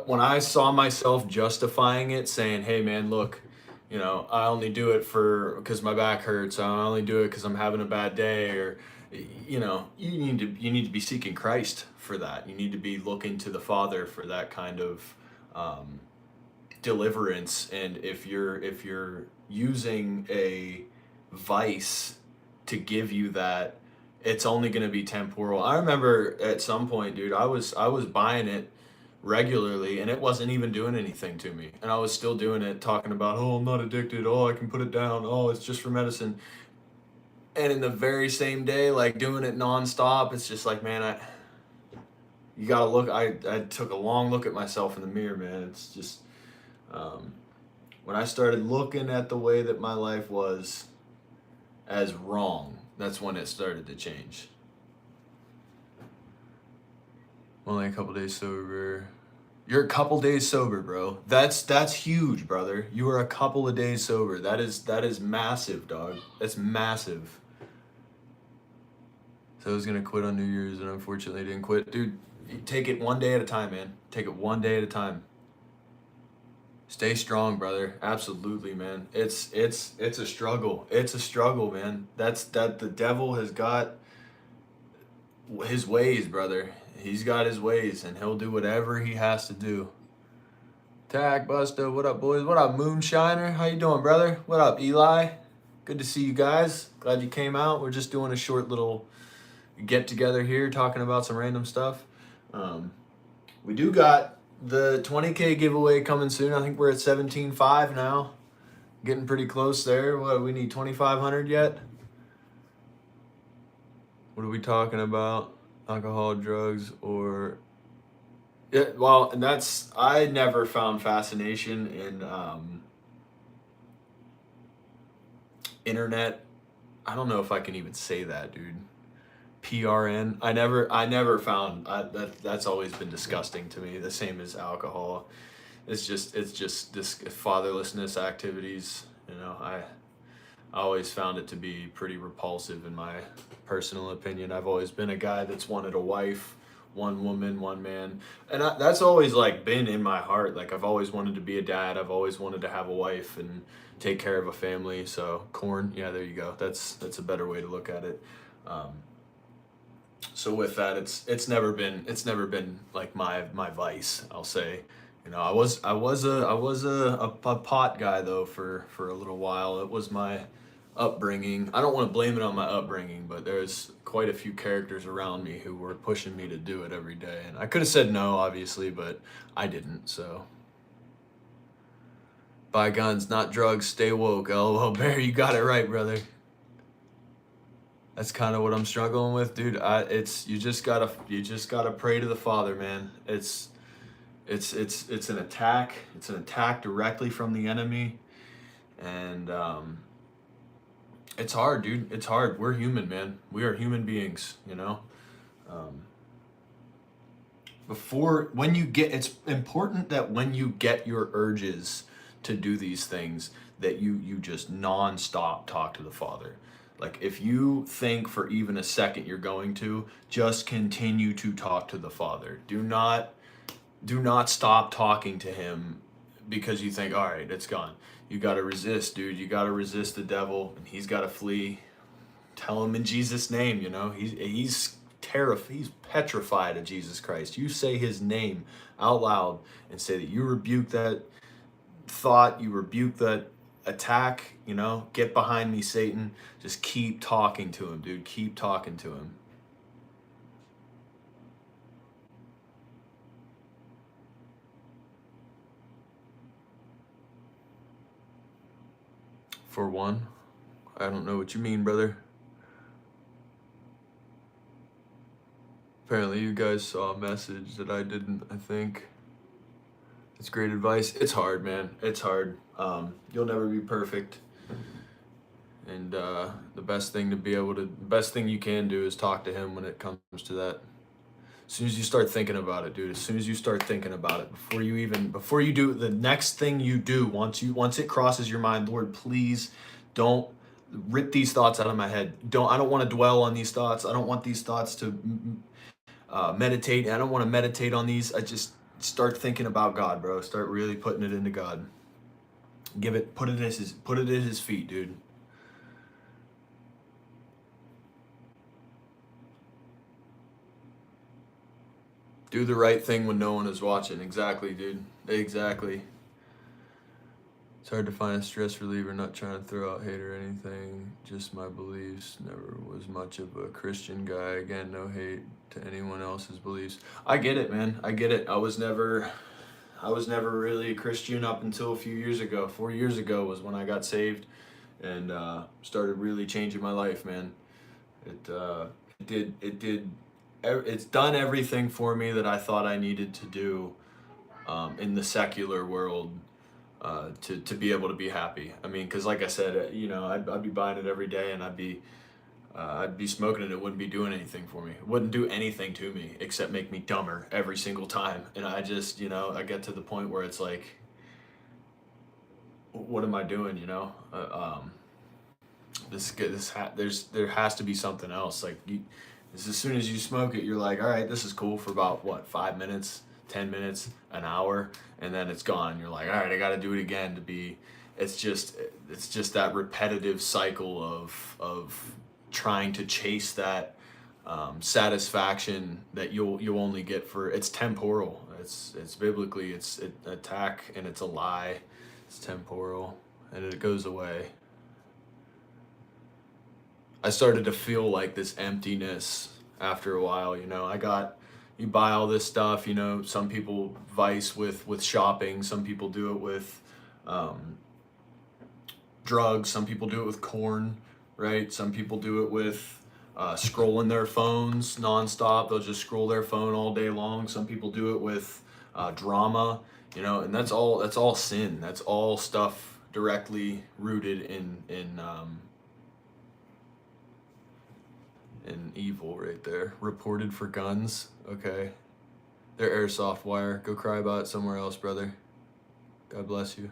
When I saw myself justifying it, saying, "Hey, man, look, you know, I only do it because my back hurts. I only do it because I'm having a bad day," or, you know, you need to be seeking Christ for that. You need to be looking to the Father for that kind of deliverance. And if you're using a vice to give you that, it's only going to be temporal. I remember at some point, dude, I was buying it regularly and it wasn't even doing anything to me. And I was still doing it, talking about, "Oh, I'm not addicted. Oh, I can put it down. Oh, it's just for medicine." And in the very same day, like doing it nonstop, it's just like, man, you got to look. I took a long look at myself in the mirror, man. It's just, when I started looking at the way that my life was as wrong, that's when it started to change. Only a couple days sober. You're a couple days sober, bro. That's huge, brother. You are a couple of days sober. That is massive, dog. That's massive. So I was gonna quit on New Year's and unfortunately didn't quit. Dude, take it one day at a time, man. Take it one day at a time. Stay strong, brother. Absolutely, man. It's a struggle. It's a struggle, man. The devil has got his ways, brother. He's got his ways, and he'll do whatever he has to do. Tag Buster, what up, boys? What up, Moonshiner? How you doing, brother? What up, Eli? Good to see you guys. Glad you came out. We're just doing a short little get together here, talking about some random stuff. We do got the 20K giveaway coming soon. I think we're at 17.5 now. Getting pretty close there. What, we need 2,500 yet? What are we talking about? Alcohol, drugs, or... Yeah, well, and I never found fascination in internet. I don't know if I can even say that, dude. PRN. I never found that's always been disgusting to me. The same as alcohol. It's just this fatherlessness activities. You know, I always found it to be pretty repulsive in my personal opinion. I've always been a guy that's wanted a wife, one woman, one man. And that's always like been in my heart. Like I've always wanted to be a dad. I've always wanted to have a wife and take care of a family. So corn, yeah, there you go. That's a better way to look at it. So with that, it's never been like my vice, I'll say. You know, I was a pot guy though for a little while. It was my upbringing. I don't want to blame it on my upbringing, but there's quite a few characters around me who were pushing me to do it every day. And I could have said no, obviously, but I didn't. So buy guns, not drugs, stay woke. LOL Bear, you got it right, brother. That's kind of what I'm struggling with, dude. You just gotta pray to the Father, man. It's an attack. It's an attack directly from the enemy, and it's hard, dude. It's hard. We're human, man. We are human beings, you know. It's important that when you get your urges to do these things, that you just nonstop talk to the Father. Like if you think for even a second you're going to, just continue to talk to the Father. Do not stop talking to him because you think, all right, it's gone. You got to resist, dude. You got to resist the devil, and he's got to flee. Tell him in Jesus' name, you know. He's terrified. He's petrified of Jesus Christ. You say his name out loud and say that you rebuke that thought, you rebuke that attack, you know. Get behind me, Satan. Just keep talking to him, dude. Keep talking to him. For one, I don't know what you mean, brother. Apparently you guys saw a message that I didn't, I think. It's great advice. It's hard, man. It's hard. You'll never be perfect. And the best thing you can do is talk to him when it comes to that. As soon as you start thinking about it, dude, as soon as you start thinking about it, before you do the next thing you do, once it crosses your mind, Lord, please don't rip these thoughts out of my head. I don't want to dwell on these thoughts. I don't want these thoughts to meditate. I don't want to meditate on these. I just start thinking about God, bro. Start really putting it into God. Put it at his feet, dude. Do the right thing when no one is watching. Exactly, dude. Exactly. It's hard to find a stress reliever, not trying to throw out hate or anything. Just my beliefs. Never was much of a Christian guy. Again, no hate to anyone else's beliefs. I get it, man. I get it. I was never really a Christian up until a few years ago. 4 years ago was when I got saved and started really changing my life, man. It's done everything for me that I thought I needed to do in the secular world to be able to be happy. I mean, because like I said, you know, I'd be buying it every day and I'd be smoking it. It wouldn't be doing anything for me. It wouldn't do anything to me except make me dumber every single time. And I just, you know, I get to the point where it's like, what am I doing? You know, there has to be something else. Like as soon as you smoke it, you're like, all right, this is cool for about what, 5 minutes, 10 minutes, an hour, and then it's gone. You're like, all right, I got to do it again to be. It's just that repetitive cycle of trying to chase that satisfaction that you'll only get for. It's temporal. It's biblically it's an attack and it's a lie. It's temporal and it goes away. I started to feel like this emptiness after a while, you know. You buy all this stuff, you know. Some people vice with shopping. Some people do it with drugs. Some people do it with corn, right? Some people do it with scrolling their phones nonstop. They'll just scroll their phone all day long. Some people do it with drama, you know, and that's all sin. That's all stuff directly rooted in evil right there. Reported for guns. Okay. They're airsoft wire. Go cry about it somewhere else, brother. God bless you.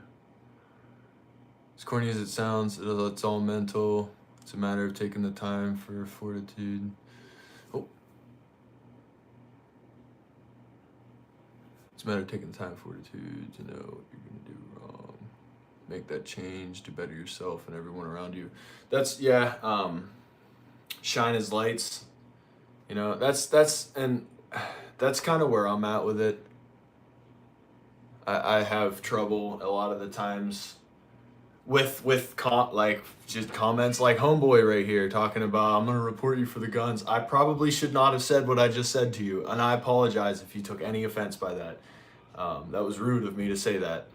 As corny as it sounds, it's all mental. It's a matter of taking the time for fortitude. Oh. It's a matter of taking the time and fortitude to know what you're going to do wrong. Make that change to better yourself and everyone around you. That's, shine as lights. You know, that's kind of where I'm at with it. I have trouble a lot of the times with just comments like homeboy right here talking about I'm gonna report you for the guns. I probably should not have said what I just said to you, and I apologize if you took any offense by that. That was rude of me to say that.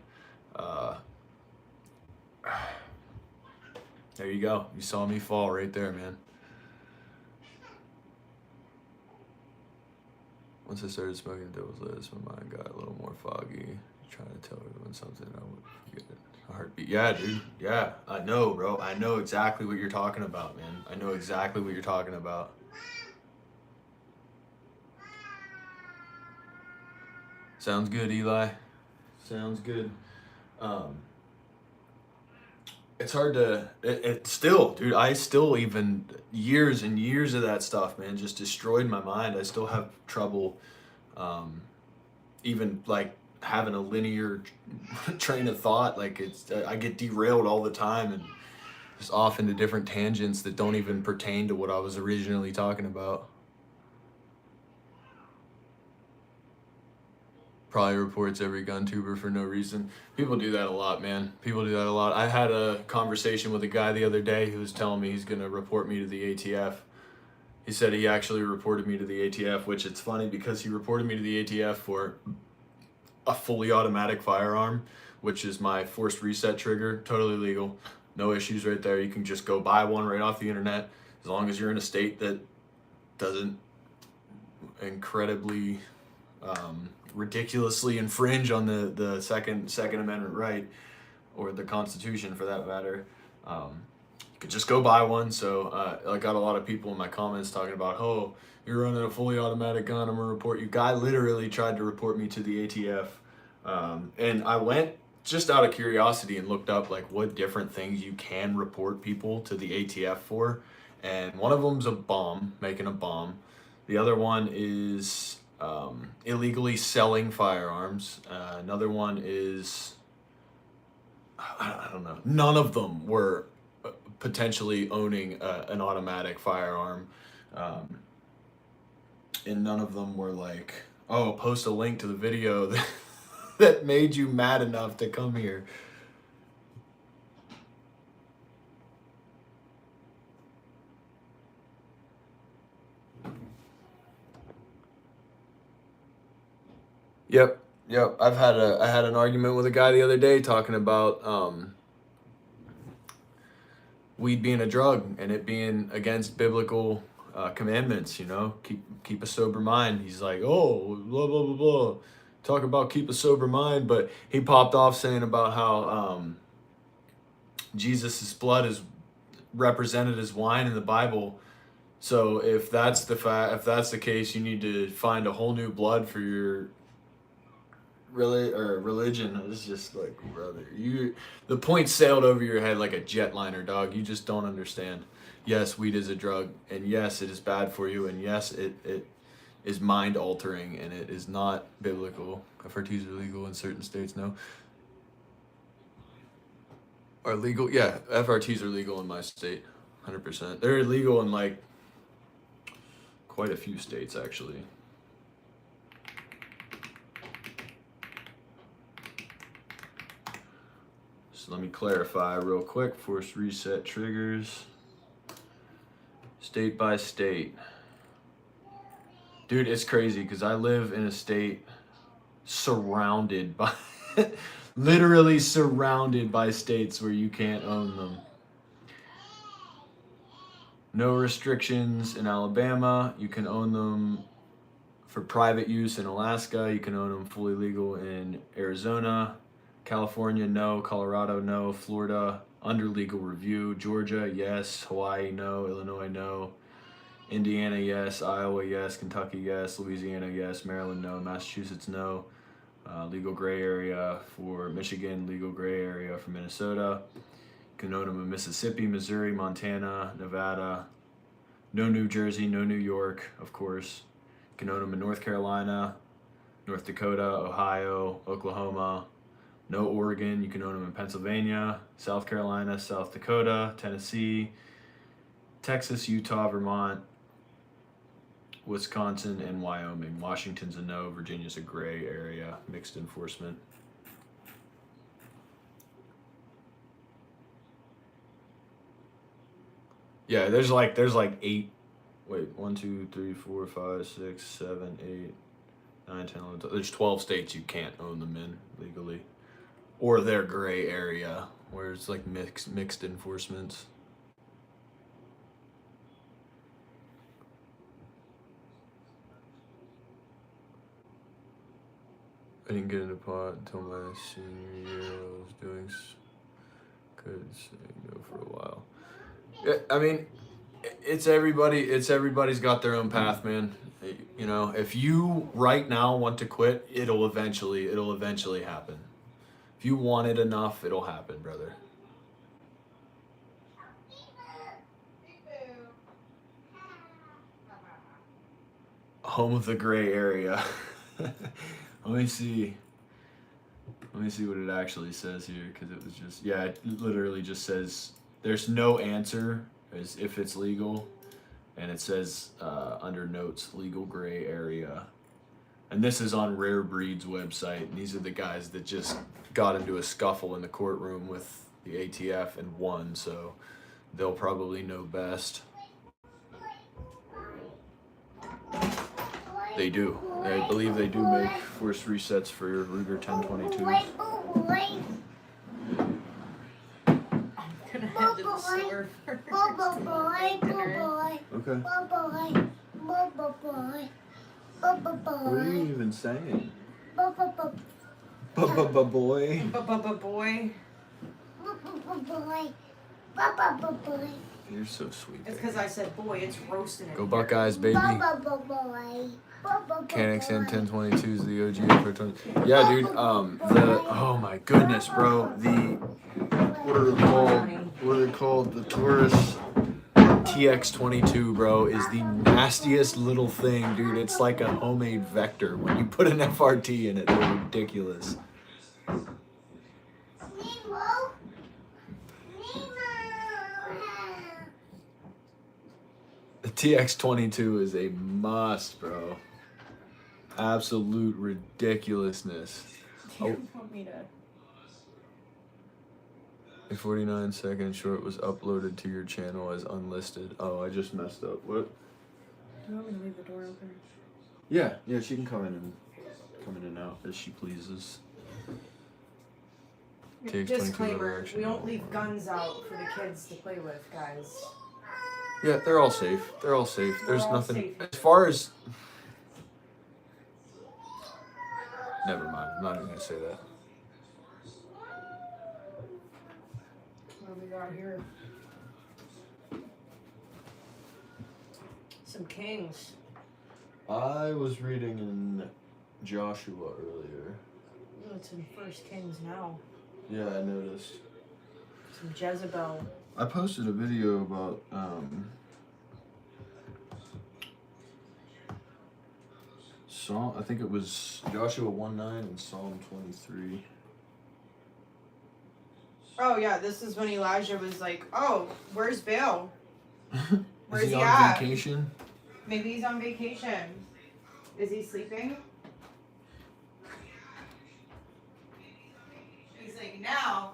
There you go. You saw me fall right there, man. Once I started smoking devil's lettuce, my mind got a little more foggy. Trying to tell everyone something, I would forget it. A heartbeat. Yeah, dude. Yeah, I know, bro. I know exactly what you're talking about, man. I know exactly what you're talking about. Sounds good, Eli. Sounds good. It's hard to. It still, dude. I still even years and years of that stuff, man, just destroyed my mind. I still have trouble, even like having a linear train of thought. Like I get derailed all the time and just off into different tangents that don't even pertain to what I was originally talking about. Probably reports every gun tuber for no reason. People do that a lot, man. People do that a lot. I had a conversation with a guy the other day who was telling me he's going to report me to the ATF. He said he actually reported me to the ATF, which it's funny because he reported me to the ATF for a fully automatic firearm, which is my forced reset trigger. Totally legal. No issues right there. You can just go buy one right off the internet as long as you're in a state that doesn't incredibly ridiculously infringe on the second amendment right, or the Constitution for that matter. You could just go buy one. So I got a lot of people in my comments talking about, oh, you're running a fully automatic gun, I'm gonna report you. Guy literally tried to report me to the ATF, and I went just out of curiosity and looked up like what different things you can report people to the ATF for, and one of them's a bomb, making a bomb. The other one is illegally selling firearms. Another one is, I don't know. None of them were potentially owning an automatic firearm. And none of them were like, oh, post a link to the video that made you mad enough to come here. Yep. I had an argument with a guy the other day talking about weed being a drug and it being against biblical commandments. You know, keep a sober mind. He's like, oh, blah blah blah blah. Talk about keep a sober mind, but he popped off saying about how Jesus' blood is represented as wine in the Bible. So if that's the case, you need to find a whole new blood for your religion. It's just like, brother, the point sailed over your head like a jetliner, dog. You just don't understand. Yes, weed is a drug, and yes, it is bad for you, and yes, it is mind altering, and it is not biblical. FRTs are legal in certain states. No, are legal. Yeah, FRTs are legal in my state, 100%. They're illegal in like quite a few states actually. So let me clarify real quick. Forced reset triggers. State by state. Dude, it's crazy because I live in a state surrounded by, literally surrounded by states where you can't own them. No restrictions in Alabama. You can own them for private use in Alaska. You can own them fully legal in Arizona. California, no. Colorado, no. Florida, under legal review. Georgia, yes. Hawaii, no. Illinois, no. Indiana, yes. Iowa, yes. Kentucky, yes. Louisiana, yes. Maryland, no. Massachusetts, no. Legal gray area for Michigan. Legal gray area for Minnesota. You can own them in Mississippi, Missouri, Montana, Nevada. No New Jersey, no New York, of course. You can own them in North Carolina, North Dakota, Ohio, Oklahoma. No Oregon. You can own them in Pennsylvania, South Carolina, South Dakota, Tennessee, Texas, Utah, Vermont, Wisconsin, and Wyoming. Washington's a no. Virginia's a gray area. Mixed enforcement. Yeah, there's like 8. Wait, 1, 2, 3, 4, 5, 6, 7, 8, 9, 10, 11, 12. There's 12 states you can't own them in legally, or their gray area where it's like mixed enforcements. I didn't get into pot until my senior year. I was doing could say no for a while. Yeah, I mean, it's everybody's got their own path, man. You know, if you right now want to quit, it'll eventually happen. If you want it enough, it'll happen, brother. Home of the gray area. Let me see what it actually says here, because it was just, yeah, it literally just says there's no answer as if it's legal, and it says under notes, legal gray area. And this is on Rare Breed's website, and these are the guys that just got into a scuffle in the courtroom with the ATF and won, so they'll probably know best. They do. I believe they do make force resets for your Ruger 1022s. I'm gonna head to the store first. Okay. What are you even saying? Boy. Boy. You're so sweet. It's because I said boy, it's roasting it. Go Buckeyes, baby. Canix and 1022s, the OG for 20. Yeah, dude. Oh my goodness, bro. What are they called? The Taurus TX22, bro, is the nastiest little thing, dude. It's like a homemade vector. When you put an FRT in it, they're ridiculous. The TX22 is a must, bro. Absolute ridiculousness. You want me to? A 49-second short was uploaded to your channel as unlisted. Oh, I just messed up. What? Do you want me to leave the door open? Yeah, she can come in and out as she pleases. Disclaimer, we don't leave guns out for the kids to play with, guys. Yeah, they're all safe. There's all nothing safe. as far as. Never mind. I'm not even gonna say that. What do we got here? Some kings. I was reading in Joshua earlier. Oh, it's in First Kings now. Yeah, I noticed. Some Jezebel. I posted a video about Psalm. I think it was Joshua 1:9 and Psalm 23. Oh yeah, this is when Elijah was like, "Oh, where's Baal? Where's Is he on at? vacation? Maybe he's on vacation. Is he sleeping?" He's like, "Now,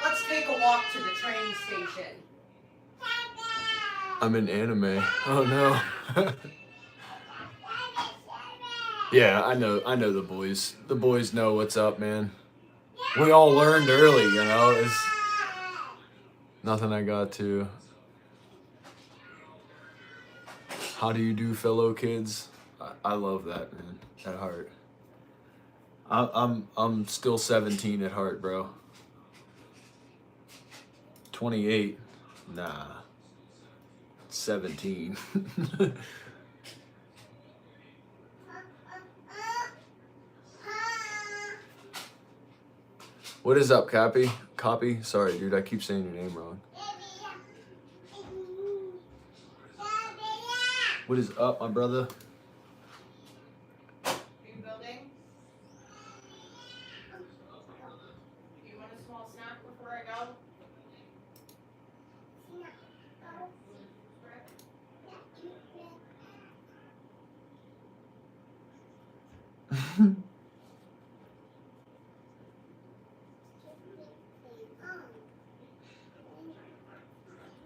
let's take a walk to the train station." I'm in anime. Oh no. Yeah, I know the boys. The boys know what's up, man. We all learned early, you know. It's nothing I got to. How do you do, fellow kids? I love that, man. At heart. I'm still 17 at heart, bro. 28, nah. 17. What is up, Cappy? Copy? Sorry, dude. I keep saying your name wrong. What is up, my brother? building? Do you want a small snack before I go?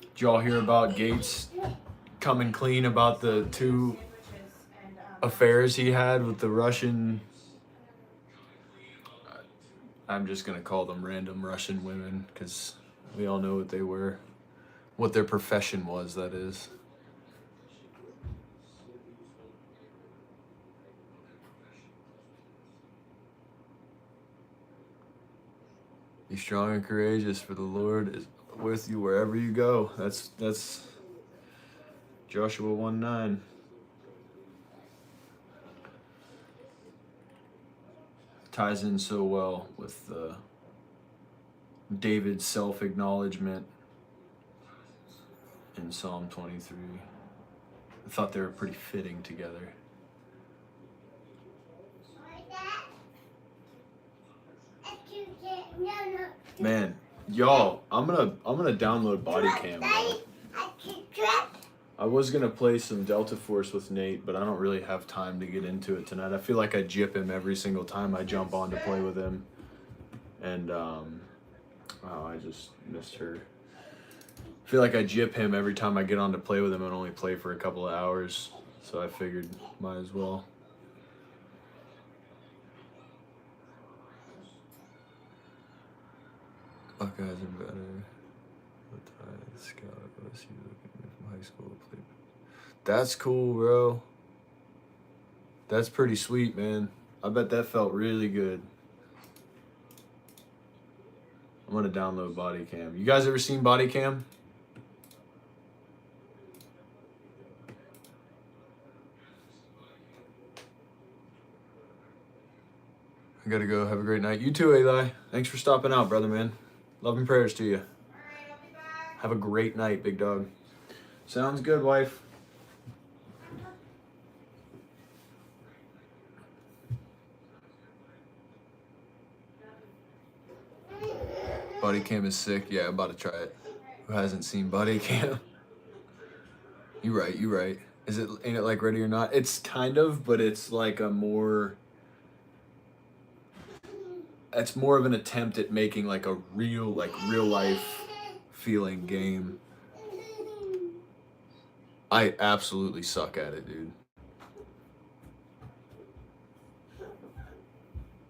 Did y'all hear about Gates coming clean about the two affairs he had with the Russian? I'm just gonna call them random Russian women because we all know what they were, what their profession was, that is. Be strong and courageous, for the Lord is with you wherever you go. That's Joshua 1:9. Ties in so well with David's self-acknowledgement in Psalm 23. I thought they were pretty fitting together. Man, y'all, I'm gonna download Body Cam. I was gonna play some Delta Force with Nate, but I don't really have time to get into it tonight. I feel like I jip him every single time I jump on to play with him. And wow, I just missed her. I feel like I jip him every time I get on to play with him and only play for a couple of hours. So I figured might as well. Buckeyes are better. Scout OSU from high school. That's cool, bro. That's pretty sweet, man. I bet that felt really good. I'm gonna download Body Cam. You guys ever seen Body Cam? I gotta go. Have a great night. You too, Eli. Thanks for stopping out, brother, man. Love and prayers to you. Alright, I'll be back. Have a great night, big dog. Sounds good, wife. Body Cam is sick. Yeah, I'm about to try it. Who hasn't seen Body Cam? You right. Ain't it like Ready or Not? It's kind of, but it's like a more... It's more of an attempt at making like a real life feeling game. I absolutely suck at it, dude.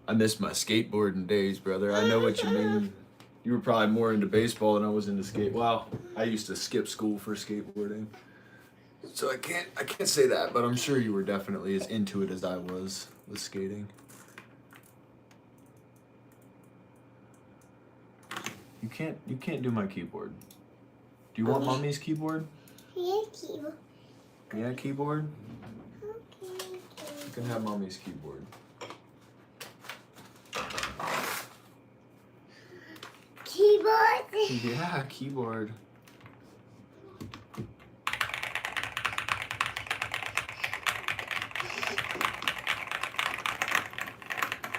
I miss my skateboarding days, brother. I know what you mean. You were probably more into baseball than I was into skate. Wow, I used to skip school for skateboarding. So I can't say that, but I'm sure you were definitely as into it as I was with skating. You can't do my keyboard. Do you want mommy's keyboard? Yeah, keyboard. Yeah, keyboard? Okay. You can have mommy's keyboard. Keyboard. Yeah, keyboard.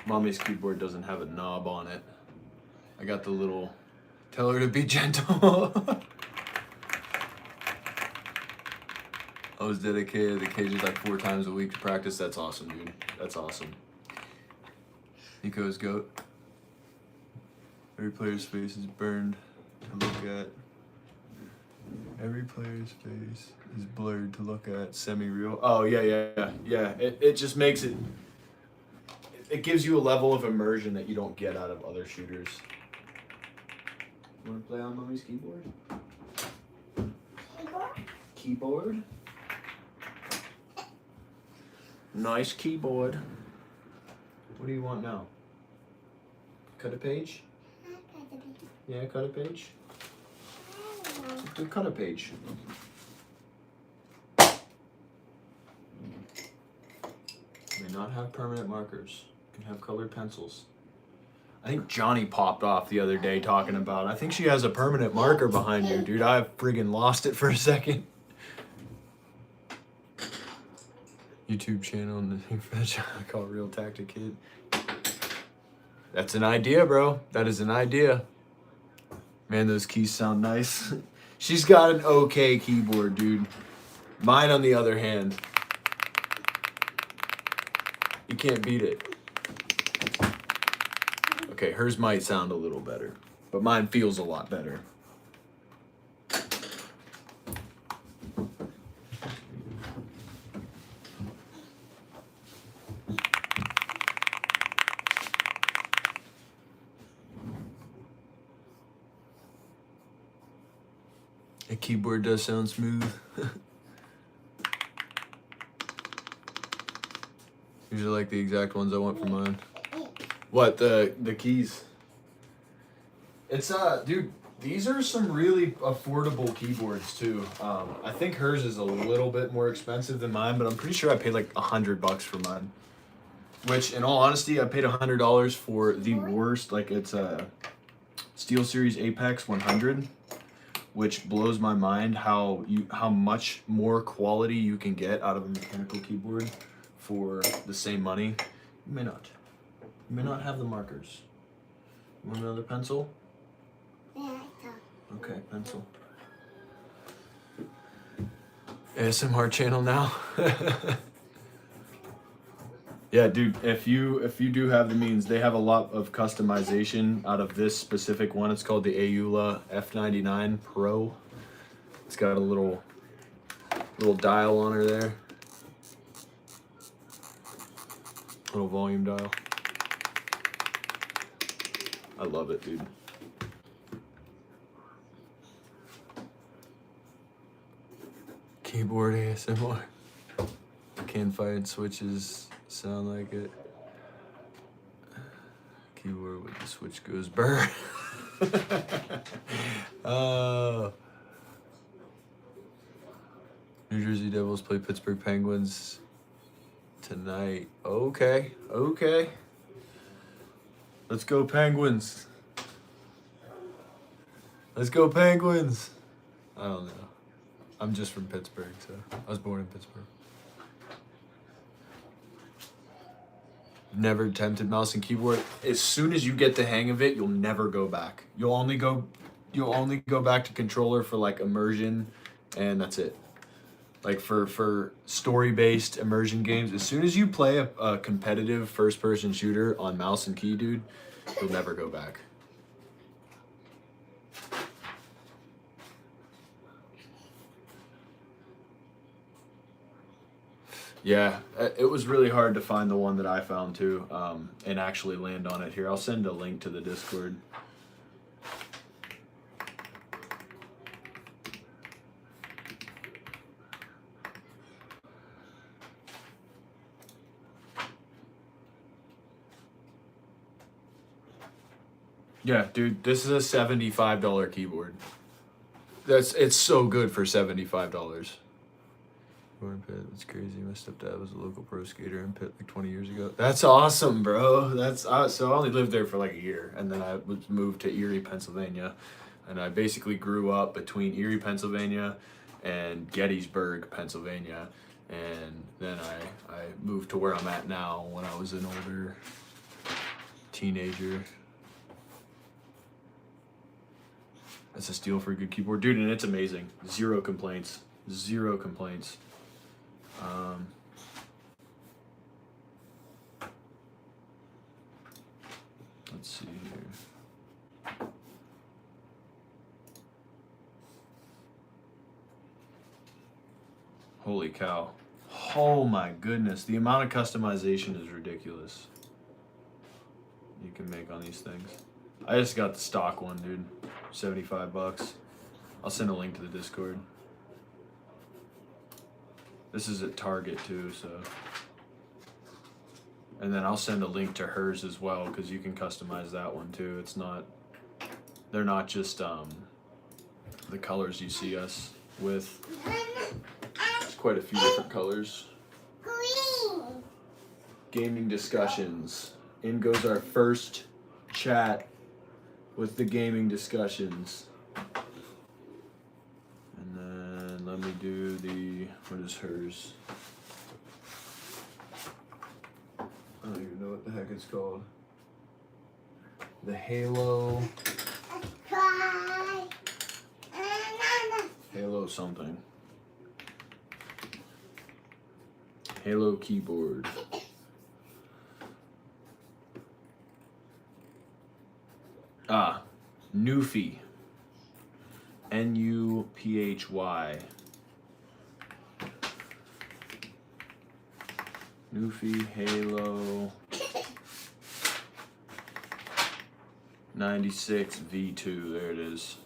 Mommy's keyboard doesn't have a knob on it. I got the little... Tell her to be gentle. I was dedicated to cages like 4 times a week to practice. That's awesome, dude. That's awesome. Nico's GOAT. Every player's face is burned to look at. Every player's face is blurred to look at. Semi-real. Oh, yeah. It just makes it... It gives you a level of immersion that you don't get out of other shooters. You want to play on mommy's keyboard? Keyboard? Nice keyboard. What do you want now? Cut a page? Yeah, cut a page. Do cut a page. May not have permanent markers. You can have colored pencils. I think Johnny popped off the other day talking about, I think she has a permanent marker behind you, dude. I friggin' lost it for a second. YouTube channel and I call it Real Tacti-Chillen. That's an idea, bro. That is an idea. Man, those keys sound nice. She's got an okay keyboard, dude. Mine, on the other hand, you can't beat it. Okay, hers might sound a little better, but mine feels a lot better. The keyboard does sound smooth. These are like the exact ones I want for mine. What, the keys? It's dude, these are some really affordable keyboards too. I think hers is a little bit more expensive than mine, but I'm pretty sure I paid like $100 for mine. Which, in all honesty, I paid $100 for the worst. Like, it's a SteelSeries Apex 100, which blows my mind how much more quality you can get out of a mechanical keyboard for the same money. You may not. You may not have the markers. You want another pencil? Yeah, Okay, pencil. ASMR channel now. Yeah, dude, if you do have the means, they have a lot of customization out of this specific one. It's called the Aula F99 Pro. It's got a little dial on her there. Little volume dial. I love it, dude. Keyboard ASMR. Can't find switches sound like it. Keyboard with the switch goes burr. New Jersey Devils play Pittsburgh Penguins tonight. Okay. Let's go Penguins. Let's go Penguins. I don't know. I'm just from Pittsburgh, so I was born in Pittsburgh. Never attempted mouse and keyboard. As soon as you get the hang of it, you'll never go back. You'll only go back to controller for like immersion, and that's it. Like for story-based immersion games, as soon as you play a competitive first-person shooter on mouse and key, dude, you'll never go back. Yeah, it was really hard to find the one that I found too, and actually land on it. Here, I'll send a link to the Discord. Yeah, dude, this is a $75 keyboard. It's so good for $75. In Pitt. That's crazy. My stepdad was a local pro skater in Pitt like 20 years ago. That's awesome, bro. That's so I only lived there for like a year, and then I was moved to Erie, Pennsylvania, and I basically grew up between Erie, Pennsylvania, and Gettysburg, Pennsylvania, and then I moved to where I'm at now when I was an older teenager. That's a steal for a good keyboard, dude, and it's amazing. Zero complaints. Zero complaints. Let's see here. Holy cow. Oh my goodness. The amount of customization is ridiculous. You can make on these things. I just got the stock one, dude. $75. I'll send a link to the Discord. This is at Target too, so. And then I'll send a link to hers as well, because you can customize that one too. It's not, they're not just the colors you see us with. There's quite a few different colors. green. Gaming discussions. In goes our first chat with the gaming discussions. And then let me do the, what is hers? I don't even know what the heck it's called. The Halo. Try. Halo something. Halo keyboard. Newfie. Nuphy. Newfie Halo 96 V2. There it is.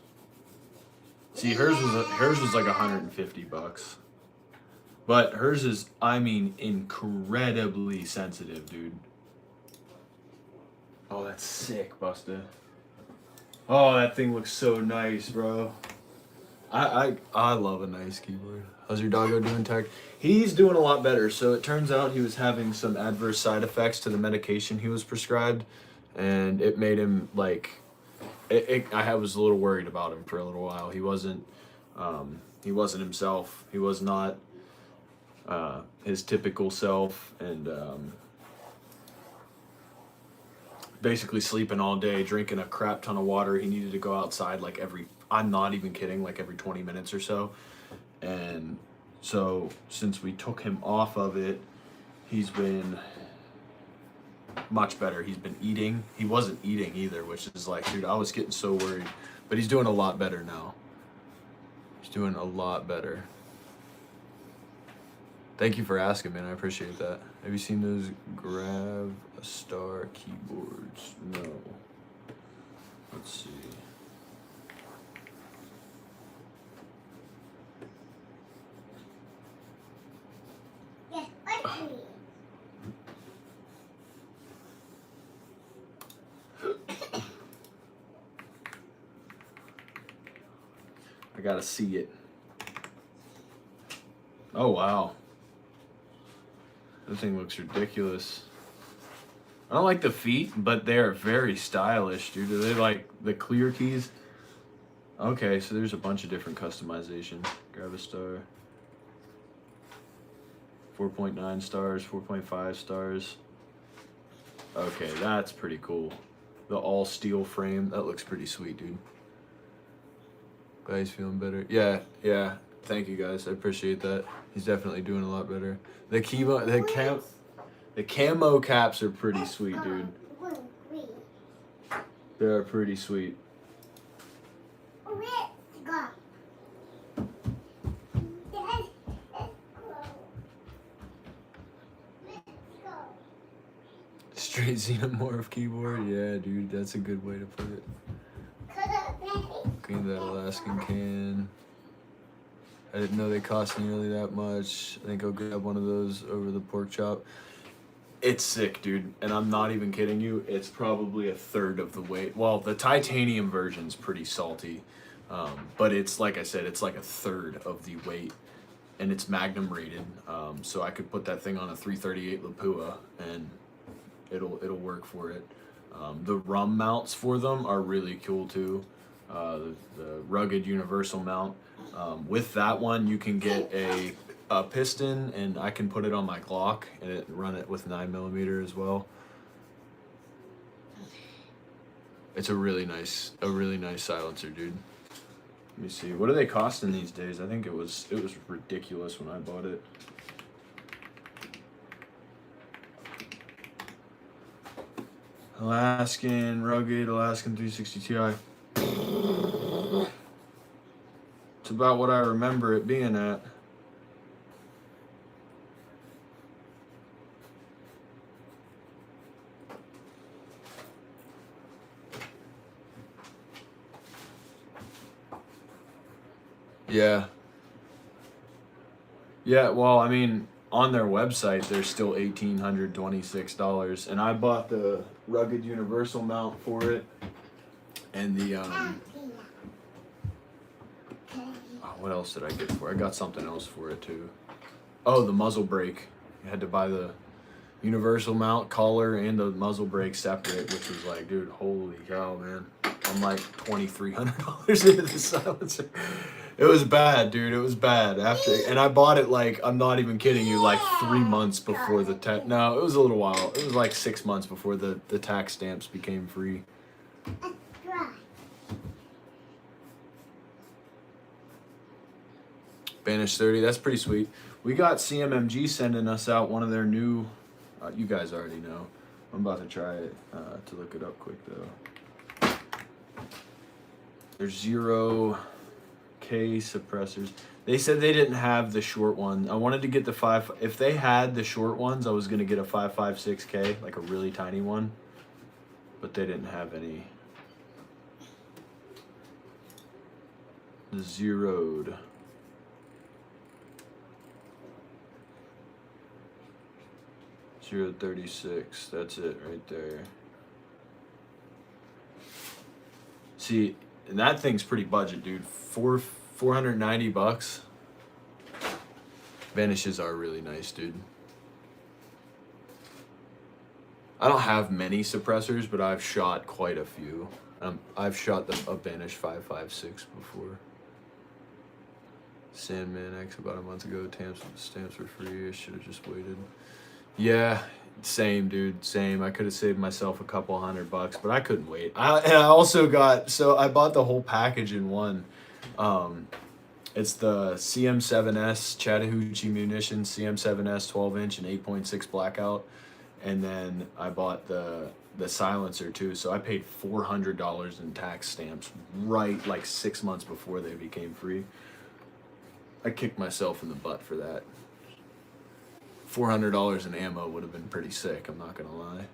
See, hers was like $150, but hers is, I mean, incredibly sensitive, dude. Oh, that's sick, Busta. Oh, that thing looks so nice, bro. I love a nice keyboard. How's your doggo doing, Tech? He's doing a lot better. So it turns out he was having some adverse side effects to the medication he was prescribed, and it made him like. I was a little worried about him for a little while. He wasn't himself. He was not his typical self, and basically sleeping all day, drinking a crap ton of water. He needed to go outside like I'm not even kidding, like every 20 minutes or so. And so since we took him off of it, he's been much better. He's been eating. He wasn't eating either, which is like, dude, I was getting so worried. But he's doing a lot better now. He's doing a lot better. Thank you for asking, man. I appreciate that. Have you seen those Grav-Star keyboards? No. Let's see. Yes, I I gotta see it. Oh, wow. This thing looks ridiculous. I don't like the feet, but they are very stylish, dude. Do they like the clear keys? Okay, so there's a bunch of different customization. Grav-Star. 4.9 stars, 4.5 stars. Okay, that's pretty cool. The all steel frame, that looks pretty sweet, dude. Glad he's feeling better. Yeah. Thank you guys. I appreciate that. He's definitely doing a lot better. The camo caps are pretty sweet, dude. They're pretty sweet. Straight xenomorph keyboard? Yeah, dude, that's a good way to put it. Clean that Alaskan can. I didn't know they cost nearly that much. I think I'll grab one of those over the pork chop. It's sick, dude, and I'm not even kidding you. It's probably a third of the weight. Well, the titanium version's pretty salty, but it's, like I said, it's like a third of the weight, and it's Magnum rated, so I could put that thing on a 338 Lapua, and it'll work for it. The rum mounts for them are really cool too. The rugged universal mount. With that one, you can get a piston, and I can put it on my Glock and run it with 9mm as well. It's a really nice silencer, dude. Let me see. What are they costing these days? I think it was ridiculous when I bought it. Rugged Alaskan 360 Ti. It's about what I remember it being at. Yeah, well, I mean, on their website, they're still $1,826, and I bought the rugged universal mount for it, and the what else did I get for it? I got something else for it too. Oh, the muzzle brake. You had to buy the universal mount collar and the muzzle brake separate, which was like, dude, holy cow, man! I'm like $2,300 into the silencer. It was bad, dude. It was bad. And I bought it like, I'm not even kidding you, like 3 months before the tax. No, it was a little while. It was like 6 months before the tax stamps became free. Banish 30, that's pretty sweet. We got CMMG sending us out one of their new, you guys already know. I'm about to try it, to look it up quick though. There's 0K suppressors. They said they didn't have the short one. I wanted to get the 5, if they had the short ones, I was gonna get a 556K, like a really tiny one. But they didn't have any. Zeroed. $0.36. That's it right there. See, and that thing's pretty budget, dude. $490. Vanishes are really nice, dude. I don't have many suppressors, but I've shot quite a few. I've shot a Banish 556 before. Sandman X about a month ago. Stamps were free. I should have just waited. Yeah, same, dude. Same. I could have saved myself a couple $100, but I couldn't wait. And I also got, so I bought the whole package in one. It's the CM7S Chattahoochee Munitions CM7S 12-inch and 8.6 blackout. And then I bought the silencer too. So I paid $400 in tax stamps right like 6 months before they became free. I kicked myself in the butt for that. $400 in ammo would have been pretty sick, I'm not gonna lie.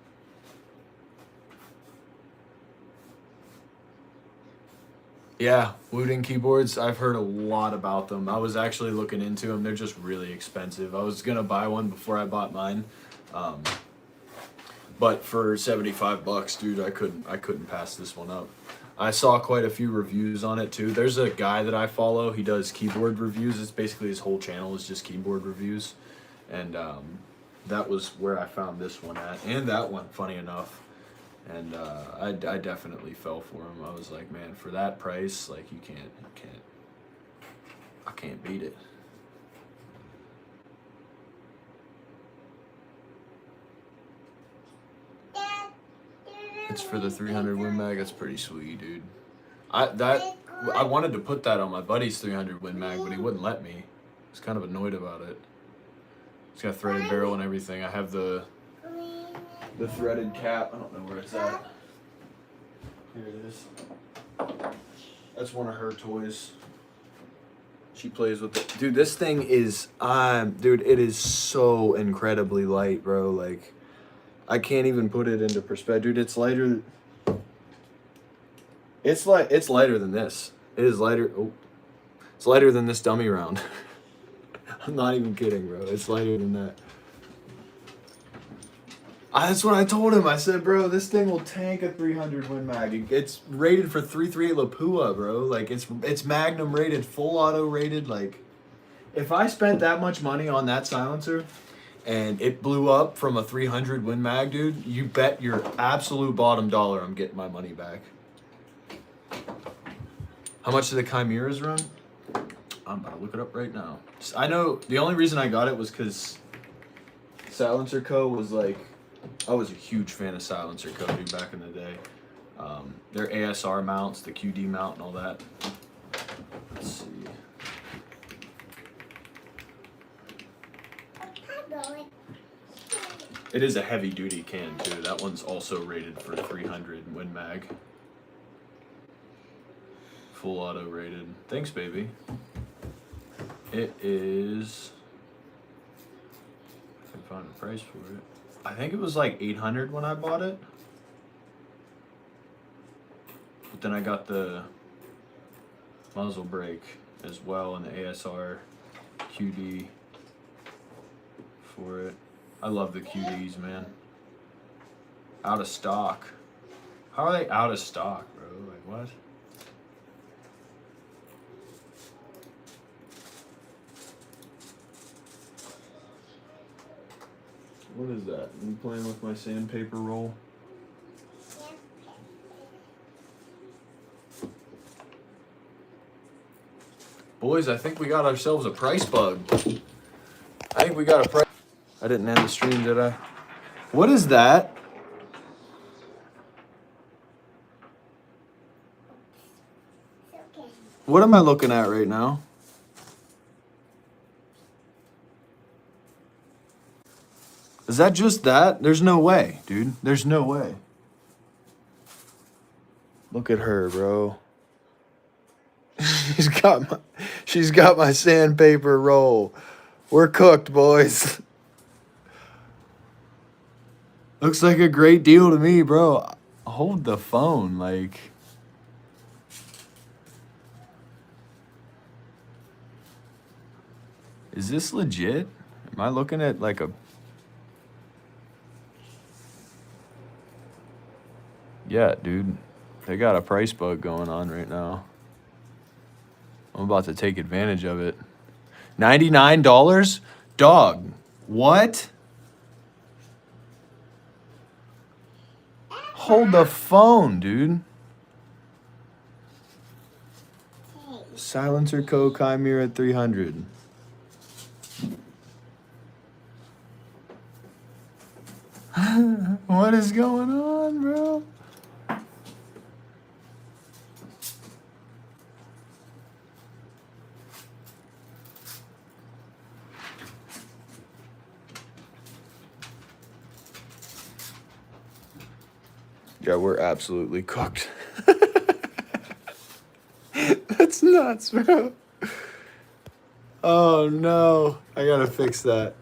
Yeah, Wooten keyboards, I've heard a lot about them. I was actually looking into them. They're just really expensive. I was gonna buy one before I bought mine. But for $75, dude, I couldn't pass this one up. I saw quite a few reviews on it too. There's a guy that I follow, he does keyboard reviews. It's basically his whole channel is just keyboard reviews. And that was where I found this one at, and that one, funny enough. And I definitely fell for him. I was like, man, for that price, like I can't beat it. It's for the 300 Win Mag. That's pretty sweet, dude. I wanted to put that on my buddy's 300 Win Mag, but he wouldn't let me. I was kind of annoyed about it. It's got a threaded barrel and everything. I have the threaded cap. I don't know where it's at. Here it is. That's one of her toys. She plays with it. Dude, this thing is, dude, it is so incredibly light, bro. Like, I can't even put it into perspective. Dude, it's lighter. It's lighter than this. It is lighter. Oh, it's lighter than this dummy round. I'm not even kidding, bro. It's lighter than that. That's what I told him. I said, bro, this thing will tank a 300 Win Mag. It's rated for 338 Lapua, bro. Like, it's Magnum rated, full auto rated. Like, if I spent that much money on that silencer and it blew up from a 300 Win Mag, dude, you bet your absolute bottom dollar I'm getting my money back. How much do the Chimeras run? I'm about to look it up right now. I know the only reason I got it was because Silencer Co. was like, I was a huge fan of Silencer Co. dude back in the day. Their ASR mounts, the QD mount and all that. Let's see. It is a heavy duty can too. That one's also rated for 300 Win Mag. Full auto rated. Thanks, baby. It is, I can find a price for it. I think it was like 800 when I bought it. But then I got the muzzle brake as well and the ASR QD for it. I love the QDs, man. Out of stock. How are they out of stock, bro? Like, what? What is that? I'm playing with my sandpaper roll. Boys, I think we got ourselves a price bug. I think we got a price. I didn't end the stream, did I? What is that? It's okay. What am I looking at right now? Is that just that? There's no way, dude. There's no way. Look at her, bro. She's got my sandpaper roll. We're cooked, boys. Looks like a great deal to me, bro. Hold the phone, like. Is this legit? Am I looking at like a... Yeah, dude. They got a price bug going on right now. I'm about to take advantage of it. $99? Dog. What? Hold the phone, dude. Hey. Silencer Co. Chimera at 300. What is going on, bro? Yeah, we're absolutely cooked. That's nuts, bro. Oh no, I gotta fix that.